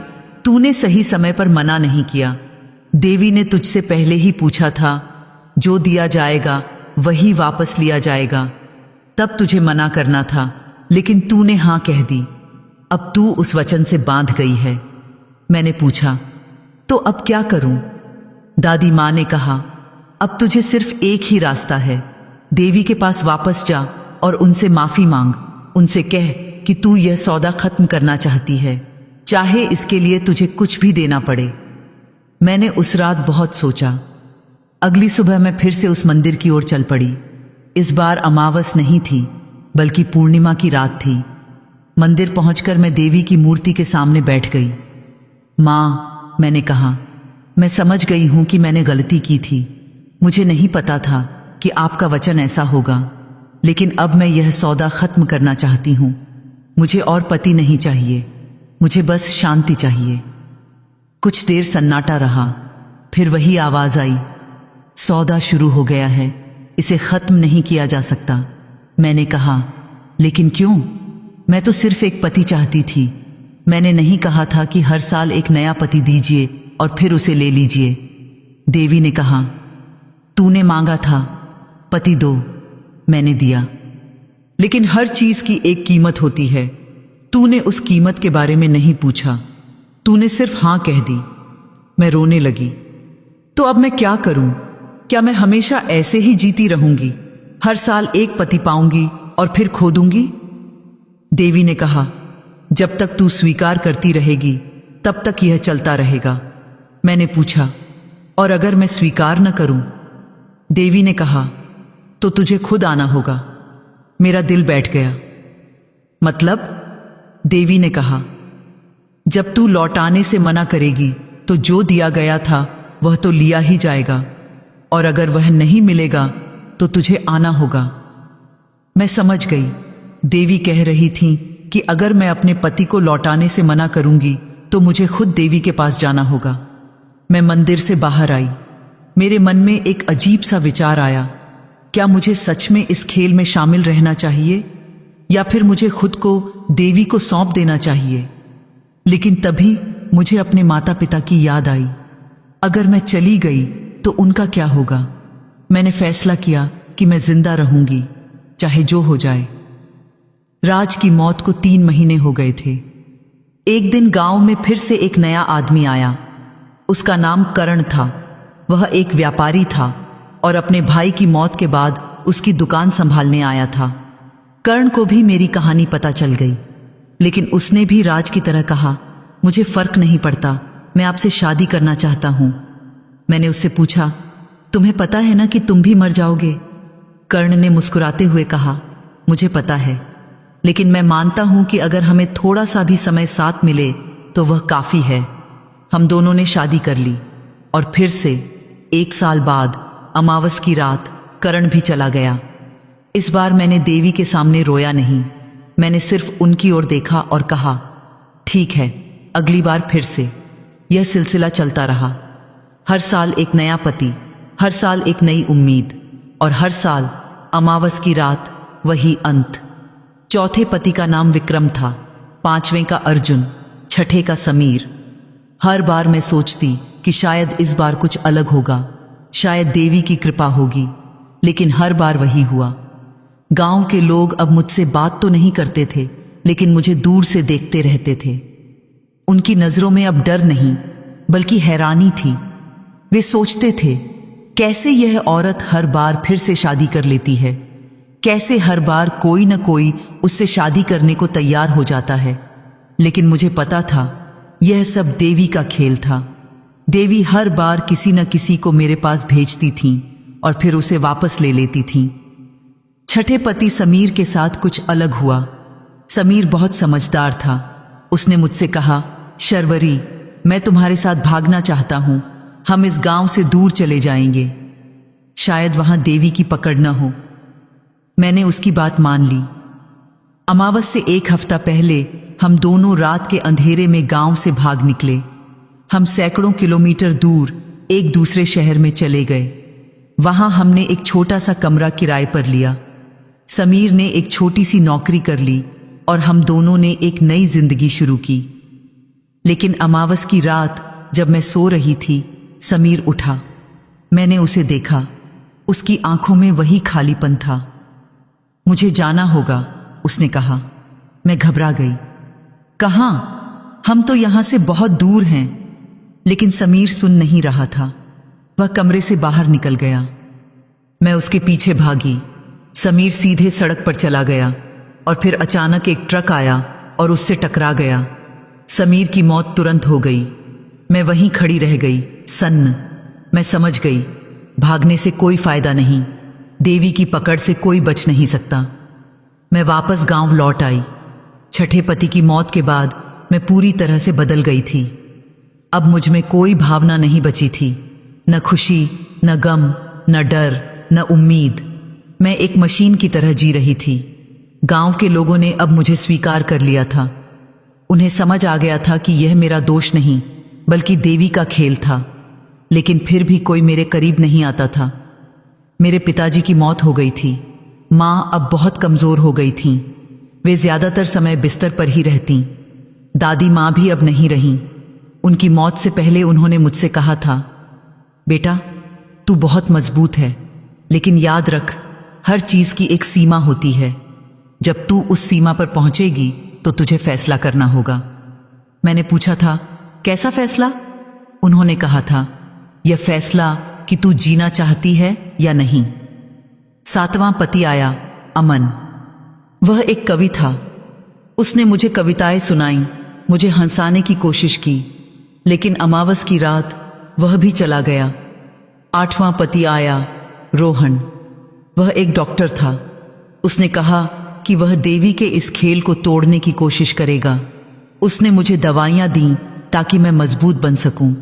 तूने सही समय पर मना नहीं किया। देवी ने तुझसे पहले ही पूछा था, जो दिया जाएगा वही वापस लिया जाएगा। तब तुझे मना करना था, लेकिन तूने हाँ कह दी। अब तू उस वचन से बांध गई है। मैंने पूछा, तो अब क्या करूं? दादी माँ ने कहा, अब तुझे सिर्फ एक ही रास्ता है। देवी के पास वापस जा और उनसे माफी मांग। उनसे कह कि तू यह सौदा खत्म करना चाहती है, चाहे इसके लिए तुझे कुछ भी देना पड़े। मैंने उस रात बहुत सोचा। अगली सुबह मैं फिर से उस मंदिर की ओर चल पड़ी। इस बार अमावस नहीं थी, बल्कि पूर्णिमा की रात थी। मंदिर पहुंचकर मैं देवी की मूर्ति के सामने बैठ गई। माँ, मैंने कहा, मैं समझ गई हूं कि मैंने गलती की थी। मुझे नहीं पता था कि आपका वचन ऐसा होगा, लेकिन अब मैं यह सौदा खत्म करना चाहती हूं। मुझे और पति नहीं चाहिए, मुझे बस शांति चाहिए। कुछ देर सन्नाटा रहा, फिर वही आवाज आई, सौदा शुरू हो गया है, इसे खत्म नहीं किया जा सकता। मैंने कहा, लेकिन क्यों? मैं तो सिर्फ एक पति चाहती थी। मैंने नहीं कहा था कि हर साल एक नया पति दीजिए और फिर उसे ले लीजिए। देवी ने कहा, तूने मांगा था, पति दो। मैंने दिया, लेकिन हर चीज की एक कीमत होती है। तूने उस कीमत के बारे में नहीं पूछा, तूने सिर्फ हां कह दी। मैं रोने लगी। तो अब मैं क्या करूं? क्या मैं हमेशा ऐसे ही जीती रहूंगी? हर साल एक पति पाऊंगी और फिर खो दूंगी? देवी ने कहा, जब तक तू स्वीकार करती रहेगी तब तक यह चलता रहेगा। मैंने पूछा, और अगर मैं स्वीकार न करूं? देवी ने कहा, तो तुझे खुद आना होगा। मेरा दिल बैठ गया। मतलब? देवी ने कहा, जब तू लौटाने से मना करेगी तो जो दिया गया था वह तो लिया ही जाएगा, और अगर वह नहीं मिलेगा तो तुझे आना होगा। मैं समझ गई। देवी कह रही थी कि अगर मैं अपने पति को लौटाने से मना करूंगी तो मुझे खुद देवी के पास जाना होगा। मैं मंदिर से बाहर आई। मेरे मन में एक अजीब सा विचार आया, क्या मुझे सच में इस खेल में शामिल रहना चाहिए या फिर मुझे खुद को देवी को सौंप देना चाहिए? लेकिन तभी मुझे अपने माता पिता की याद आई। अगर मैं चली गई तो उनका क्या होगा? मैंने फैसला किया कि मैं जिंदा रहूंगी, चाहे जो हो जाए। राज की मौत को 3 महीने हो गए थे। एक दिन गांव में फिर से एक नया आदमी आया। उसका नाम करण था। वह एक व्यापारी था और अपने भाई की मौत के बाद उसकी दुकान संभालने आया था। कर्ण को भी मेरी कहानी पता चल गई, लेकिन उसने भी राज की तरह कहा, मुझे फर्क नहीं पड़ता, मैं आपसे शादी करना चाहता हूं। मैंने उससे पूछा, तुम्हें पता है ना कि तुम भी मर जाओगे? कर्ण ने मुस्कुराते हुए कहा, मुझे पता है, लेकिन मैं मानता हूं कि अगर हमें थोड़ा सा भी समय साथ मिले तो वह काफी है। हम दोनों ने शादी कर ली और फिर से 1 साल बाद अमावस की रात कर्ण भी चला गया। इस बार मैंने देवी के सामने रोया नहीं, मैंने सिर्फ उनकी ओर देखा और कहा, ठीक है, अगली बार फिर से। यह सिलसिला चलता रहा। हर साल एक नया पति, हर साल एक नई उम्मीद, और हर साल अमावस की रात वही अंत। चौथे पति का नाम विक्रम था, 5वें का अर्जुन, 6ठे का समीर। हर बार मैं सोचती कि शायद इस बार कुछ अलग होगा, शायद देवी की कृपा होगी, लेकिन हर बार वही हुआ। गांव के लोग अब मुझसे बात तो नहीं करते थे, लेकिन मुझे दूर से देखते रहते थे। उनकी नजरों में अब डर नहीं, बल्कि हैरानी थी। वे सोचते थे, कैसे यह औरत हर बार फिर से शादी कर लेती है, कैसे हर बार कोई न कोई उससे शादी करने को तैयार हो जाता है। लेकिन मुझे पता था, यह सब देवी का खेल था। देवी हर बार किसी न किसी को मेरे पास भेजती थीं और फिर उसे वापस ले लेती थीं। छठे पति समीर के साथ कुछ अलग हुआ। समीर बहुत समझदार था। उसने मुझसे कहा, शर्वरी, मैं तुम्हारे साथ भागना चाहता हूं, हम इस गांव से दूर चले जाएंगे, शायद वहां देवी की पकड़ न हो। मैंने उसकी बात मान ली। अमावस से 1 हफ्ता पहले हम दोनों रात के अंधेरे में गांव से भाग निकले। हम सैकड़ों किलोमीटर दूर एक दूसरे शहर में चले गए। वहां हमने एक छोटा सा कमरा किराए पर लिया। समीर ने एक छोटी सी नौकरी कर ली और हम दोनों ने एक नई जिंदगी शुरू की। लेकिन अमावस की रात जब मैं सो रही थी, समीर उठा। मैंने उसे देखा, उसकी आंखों में वही खालीपन था। मुझे जाना होगा, उसने कहा। मैं घबरा गई। कहां? हम तो यहां से बहुत दूर हैं। लेकिन समीर सुन नहीं रहा था। वह कमरे से बाहर निकल गया। मैं उसके पीछे भागी। समीर सीधे सड़क पर चला गया और फिर अचानक एक ट्रक आया और उससे टकरा गया। समीर की मौत तुरंत हो गई। मैं वहीं खड़ी रह गई, सन्न। मैं समझ गई, भागने से कोई फायदा नहीं, देवी की पकड़ से कोई बच नहीं सकता। मैं वापस गांव लौट आई। छठे पति की मौत के बाद मैं पूरी तरह से बदल गई थी। अब मुझ में कोई भावना नहीं बची थी, न खुशी, न गम, न डर, न उम्मीद। मैं एक मशीन की तरह जी रही थी। गांव के लोगों ने अब मुझे स्वीकार कर लिया था। उन्हें समझ आ गया था कि यह मेरा दोष नहीं, बल्कि देवी का खेल था। लेकिन फिर भी कोई मेरे करीब नहीं आता था। मेरे पिताजी की मौत हो गई थी। माँ अब बहुत कमजोर हो गई थीं। वे ज्यादातर समय बिस्तर पर ही रहतीं। दादी माँ भी अब नहीं रहीं। उनकी मौत से पहले उन्होंने मुझसे कहा था, बेटा, तू बहुत मजबूत है, लेकिन याद रख, हर चीज की एक सीमा होती है। जब तू उस सीमा पर पहुंचेगी तो तुझे फैसला करना होगा। मैंने पूछा था, कैसा फैसला? उन्होंने कहा था, यह फैसला कि तू जीना चाहती है या नहीं। 7वां पति आया, अमन। वह एक कवि था। उसने मुझे कविताएं सुनाई, मुझे हंसाने की कोशिश की। लेकिन अमावस की रात वह भी चला गया। 8वां पति आया, रोहन। वह एक डॉक्टर था। उसने कहा कि वह देवी के इस खेल को तोड़ने की कोशिश करेगा। उसने मुझे दवाइयां दी ताकि मैं मजबूत बन सकूं।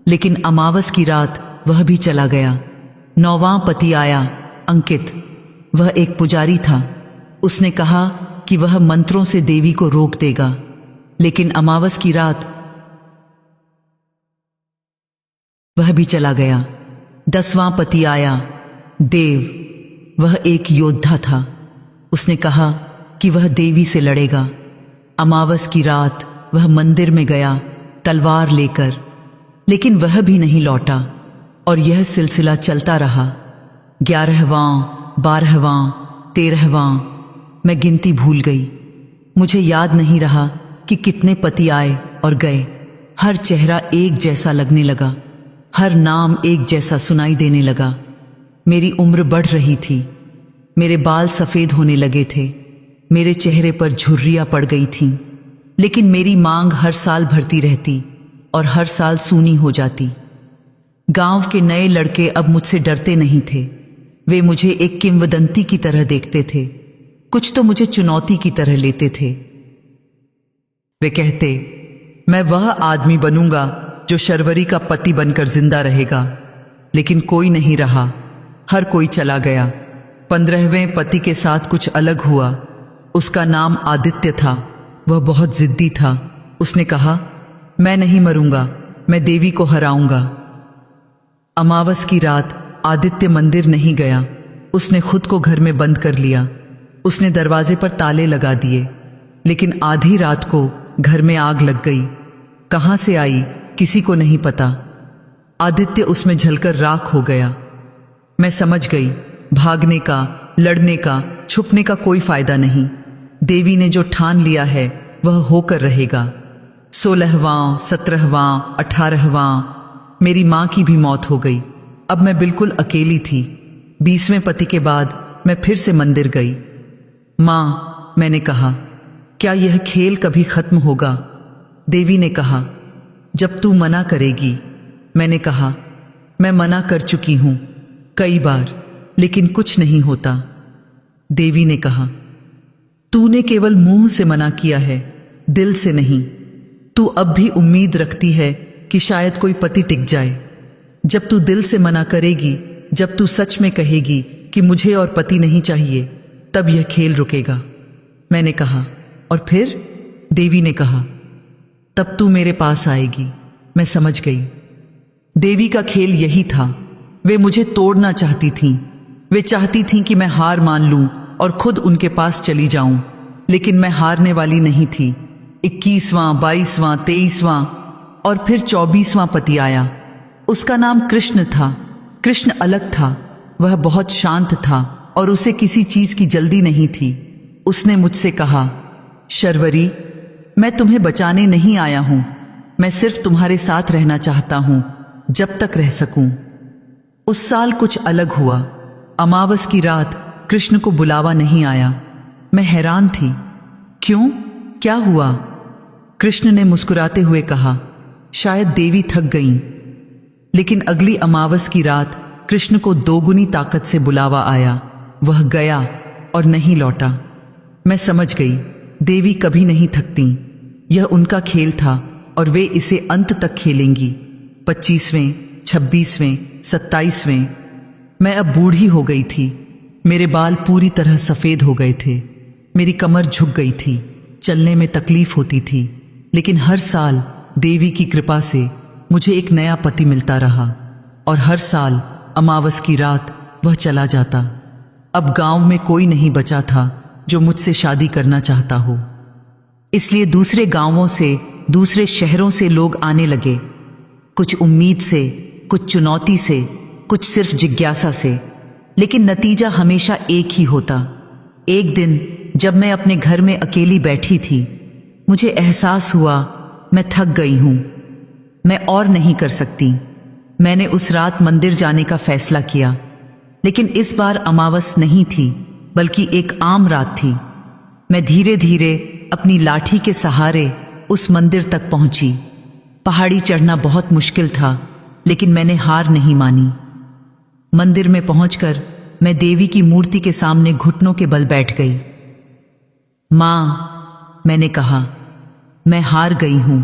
लेकिन अमावस की रात वह भी चला गया। 9वां पति आया, अंकित। वह एक पुजारी था। उसने कहा कि वह मंत्रों से देवी को रोक देगा। लेकिन अमावस की रात वह भी चला गया। 10वां पति आया, देव। वह एक योद्धा था। उसने कहा कि वह देवी से लड़ेगा। अमावस की रात वह मंदिर में गया, तलवार लेकर। लेकिन वह भी नहीं लौटा और यह सिलसिला चलता रहा। 11वां, 12वां, 13वां, मैं गिनती भूल गई। मुझे याद नहीं रहा कि कितने पति आए और गए। हर चेहरा एक जैसा लगने लगा। हर नाम एक जैसा सुनाई देने लगा। मेरी उम्र बढ़ रही थी। मेरे बाल सफ़ेद होने लगे थे। मेरे चेहरे पर झुर्रियाँ पड़ गई थीं। लेकिन मेरी मांग हर साल भरती रहती और हर साल सूनी हो जाती। गांव के नए लड़के अब मुझसे डरते नहीं थे। वे मुझे एक किंवदंती की तरह देखते थे। कुछ तो मुझे चुनौती की तरह लेते थे। वे कहते, मैं वह आदमी बनूंगा जो शर्वरी का पति बनकर जिंदा रहेगा। लेकिन कोई नहीं रहा। हर कोई चला गया। 15वें पति के साथ कुछ अलग हुआ। उसका नाम आदित्य था। वह बहुत जिद्दी था। उसने कहा, मैं नहीं मरूंगा, मैं देवी को हराऊंगा। अमावस की रात आदित्य मंदिर नहीं गया। उसने खुद को घर में बंद कर लिया। उसने दरवाजे पर ताले लगा दिए। लेकिन आधी रात को घर में आग लग गई। कहां से आई किसी को नहीं पता। आदित्य उसमें जलकर राख हो गया। मैं समझ गई, भागने का, लड़ने का, छुपने का कोई फायदा नहीं। देवी ने जो ठान लिया है वह होकर रहेगा। 16वां, 17वां, 18वां मेरी माँ की भी मौत हो गई। अब मैं बिल्कुल अकेली थी। 20वें पति के बाद मैं फिर से मंदिर गई। माँ, मैंने कहा, क्या यह खेल कभी खत्म होगा? देवी ने कहा, जब तू मना करेगी। मैंने कहा, मैं मना कर चुकी हूं कई बार, लेकिन कुछ नहीं होता। देवी ने कहा, तूने केवल मुंह से मना किया है, दिल से नहीं। तू अब भी उम्मीद रखती है कि शायद कोई पति टिक जाए। जब तू दिल से मना करेगी, जब तू सच में कहेगी कि मुझे और पति नहीं चाहिए, तब यह खेल रुकेगा। मैंने कहा, और फिर? देवी ने कहा, तब तू मेरे पास आएगी। मैं समझ गई। देवी का खेल यही था। वे मुझे तोड़ना चाहती थीं। वे चाहती थीं कि मैं हार मान लूं और खुद उनके पास चली जाऊं। लेकिन मैं हारने वाली नहीं थी। 21वां, 22वां, 23वां और फिर 24वां पति आया। उसका नाम कृष्ण था। कृष्ण अलग था। वह बहुत शांत था और उसे किसी चीज की जल्दी नहीं थी। उसने मुझसे कहा, शर्वरी, मैं तुम्हें बचाने नहीं आया हूं। मैं सिर्फ तुम्हारे साथ रहना चाहता हूं, जब तक रह सकूं। उस साल कुछ अलग हुआ। अमावस की रात कृष्ण को बुलावा नहीं आया। मैं हैरान थी। क्यों? क्या हुआ? कृष्ण ने मुस्कुराते हुए कहा, शायद देवी थक गईं। लेकिन अगली अमावस की रात कृष्ण को दोगुनी ताकत से बुलावा आया। वह गया और नहीं लौटा। मैं समझ गई, देवी कभी नहीं थकती। यह उनका खेल था और वे इसे अंत तक खेलेंगी। 25वें, 26वें, 27वें। मैं अब बूढ़ी हो गई थी। मेरे बाल पूरी तरह सफ़ेद हो गए थे। मेरी कमर झुक गई थी। चलने में तकलीफ होती थी। लेकिन हर साल देवी की कृपा से मुझे एक नया पति मिलता रहा और हर साल अमावस की रात वह चला जाता। अब गांव में कोई नहीं बचा था जो मुझसे शादी करना चाहता हो। इसलिए दूसरे गांवों से, दूसरे शहरों से लोग आने लगे। कुछ उम्मीद से, कुछ चुनौती से, कुछ सिर्फ जिज्ञासा से। लेकिन नतीजा हमेशा एक ही होता। एक दिन जब मैं अपने घर में अकेली बैठी थी, मुझे एहसास हुआ मैं थक गई हूं। मैं और नहीं कर सकती। मैंने उस रात मंदिर जाने का फैसला किया। लेकिन इस बार अमावस नहीं थी, बल्कि एक आम रात थी। मैं धीरे धीरे अपनी लाठी के सहारे उस मंदिर तक पहुंची। पहाड़ी चढ़ना बहुत मुश्किल था, लेकिन मैंने हार नहीं मानी। मंदिर में पहुंचकर मैं देवी की मूर्ति के सामने घुटनों के बल बैठ गई। माँ, मैंने कहा, मैं हार गई हूं।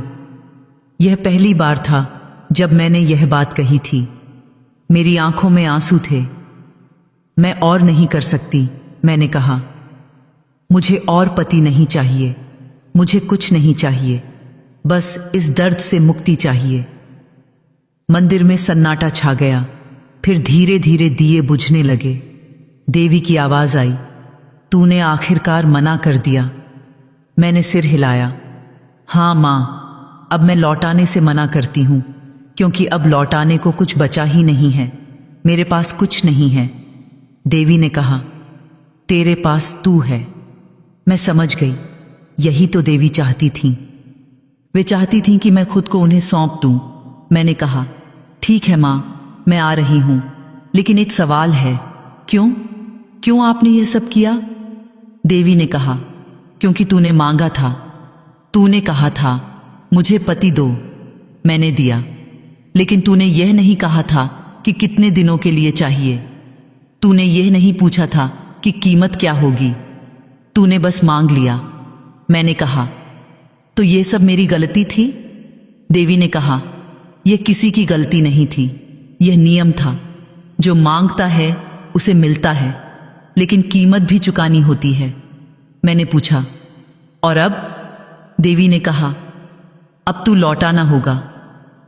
यह पहली बार था जब मैंने यह बात कही थी। मेरी आंखों में आंसू थे। मैं और नहीं कर सकती, मैंने कहा। मुझे और पति नहीं चाहिए। मुझे कुछ नहीं चाहिए। बस इस दर्द से मुक्ति चाहिए। मंदिर में सन्नाटा छा गया। फिर धीरे धीरे दिए बुझने लगे। देवी की आवाज आई, तूने आखिरकार मना कर दिया। मैंने सिर हिलाया। हाँ माँ, अब मैं लौटाने से मना करती हूँ, क्योंकि अब लौटाने को कुछ बचा ही नहीं है। मेरे पास कुछ नहीं है। देवी ने कहा, तेरे पास तू है। मैं समझ गई, यही तो देवी चाहती थीं। वे चाहती थीं कि मैं खुद को उन्हें सौंप दूं। मैंने कहा, ठीक है माँ, मैं आ रही हूं, लेकिन एक सवाल है। क्यों? क्यों आपने यह सब किया? देवी ने कहा, क्योंकि तूने मांगा था। तूने कहा था मुझे पति दो, मैंने दिया। लेकिन तूने यह नहीं कहा था कि कितने दिनों के लिए चाहिए। तूने यह नहीं पूछा था कि कीमत क्या होगी। तूने बस मांग लिया। मैंने कहा, तो यह सब मेरी गलती थी? देवी ने कहा, यह किसी की गलती नहीं थी, यह नियम था। जो मांगता है उसे मिलता है, लेकिन कीमत भी चुकानी होती है। मैंने पूछा, और अब? देवी ने कहा, अब तू लौटाना होगा।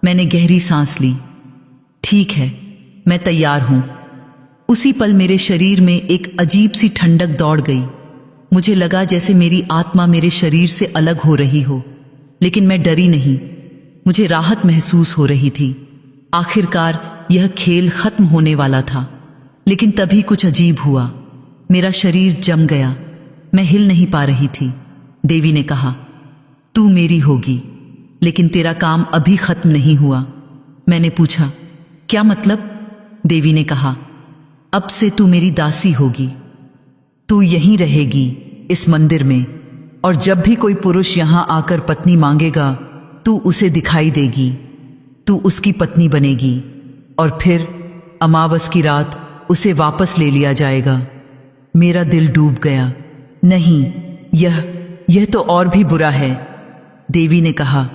मैंने गहरी सांस ली। ठीक है, मैं तैयार हूं। उसी पल मेरे शरीर में एक अजीब सी ठंडक दौड़ गई। मुझे लगा जैसे मेरी आत्मा मेरे शरीर से अलग हो रही हो, लेकिन मैं डरी नहीं। मुझे राहत महसूस हो रही थी। आखिरकार यह खेल खत्म होने वाला था। लेकिन तभी कुछ अजीब हुआ। मेरा शरीर जम गया। मैं हिल नहीं पा रही थी। देवी ने कहा, तू मेरी होगी, लेकिन तेरा काम अभी खत्म नहीं हुआ। मैंने पूछा, क्या मतलब? देवी ने कहा, अब से तू मेरी दासी होगी। तू यहीं रहेगी, इस मंदिर में, और जब भी कोई पुरुष यहां आकर पत्नी मांगेगा, तू उसे दिखाई देगी। तू उसकी पत्नी बनेगी, और फिर अमावस की रात उसे वापस ले लिया जाएगा। मेरा दिल डूब गया। नहीं, यह तो और भी बुरा है। देवी ने कहा,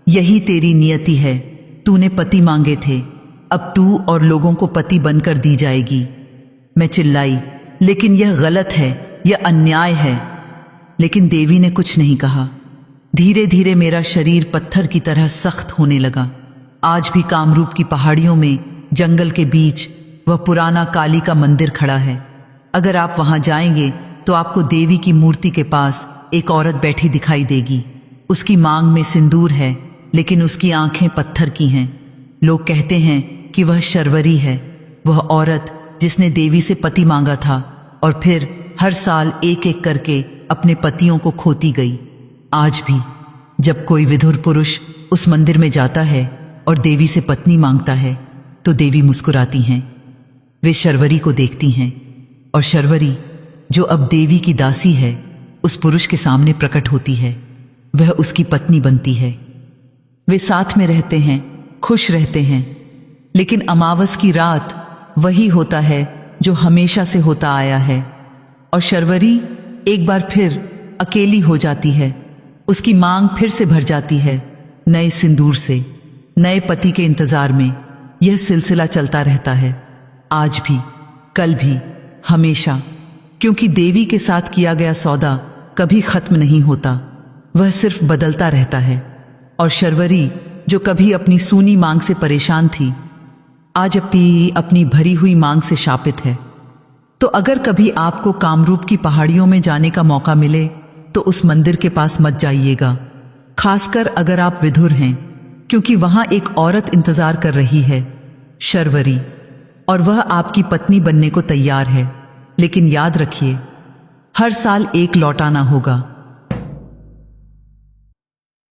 यही तेरी नियति है। तूने पति मांगे थे, अब तू और लोगों को पति बनकर दी जाएगी। मैं चिल्लाई, लेकिन यह गलत है, यह अन्याय है। लेकिन देवी ने कुछ नहीं कहा। धीरे धीरे मेरा शरीर पत्थर की तरह सख्त होने लगा। आज भी कामरूप की पहाड़ियों में जंगल के बीच वह पुराना काली का मंदिर खड़ा है। अगर आप वहां जाएंगे तो आपको देवी की मूर्ति के पास एक औरत बैठी दिखाई देगी। उसकी मांग में सिंदूर है, लेकिन उसकी आंखें पत्थर की हैं। लोग कहते हैं कि वह शर्वरी है, वह औरत जिसने देवी से पति मांगा था और फिर हर साल एक एक करके अपने पतियों को खोती गई। आज भी जब कोई विधुर पुरुष उस मंदिर में जाता है और देवी से पत्नी मांगता है, तो देवी मुस्कुराती हैं। वे शर्वरी को देखती हैं, और शर्वरी, जो अब देवी की दासी है, उस पुरुष के सामने प्रकट होती है। वह उसकी पत्नी बनती है। वे साथ में रहते हैं, खुश रहते हैं। लेकिन अमावस की रात वही होता है जो हमेशा से होता आया है, और शर्वरी एक बार फिर अकेली हो जाती है। उसकी मांग फिर से भर जाती है, नए सिंदूर से, नए पति के इंतजार में। यह सिलसिला चलता रहता है, आज भी, कल भी, हमेशा। क्योंकि देवी के साथ किया गया सौदा कभी खत्म नहीं होता, वह सिर्फ बदलता रहता है। और शर्वरी, जो कभी अपनी सूनी मांग से परेशान थी, आज अपनी भरी हुई मांग से शापित है। तो अगर कभी आपको कामरूप की पहाड़ियों में जाने का मौका मिले तो उस मंदिर के पास मत जाइएगा, खासकर अगर आप विधुर हैं, क्योंकि वहां एक औरत इंतजार कर रही है, शर्वरी, और वह आपकी पत्नी बनने को तैयार है। लेकिन याद रखिए, हर साल एक लौटाना होगा।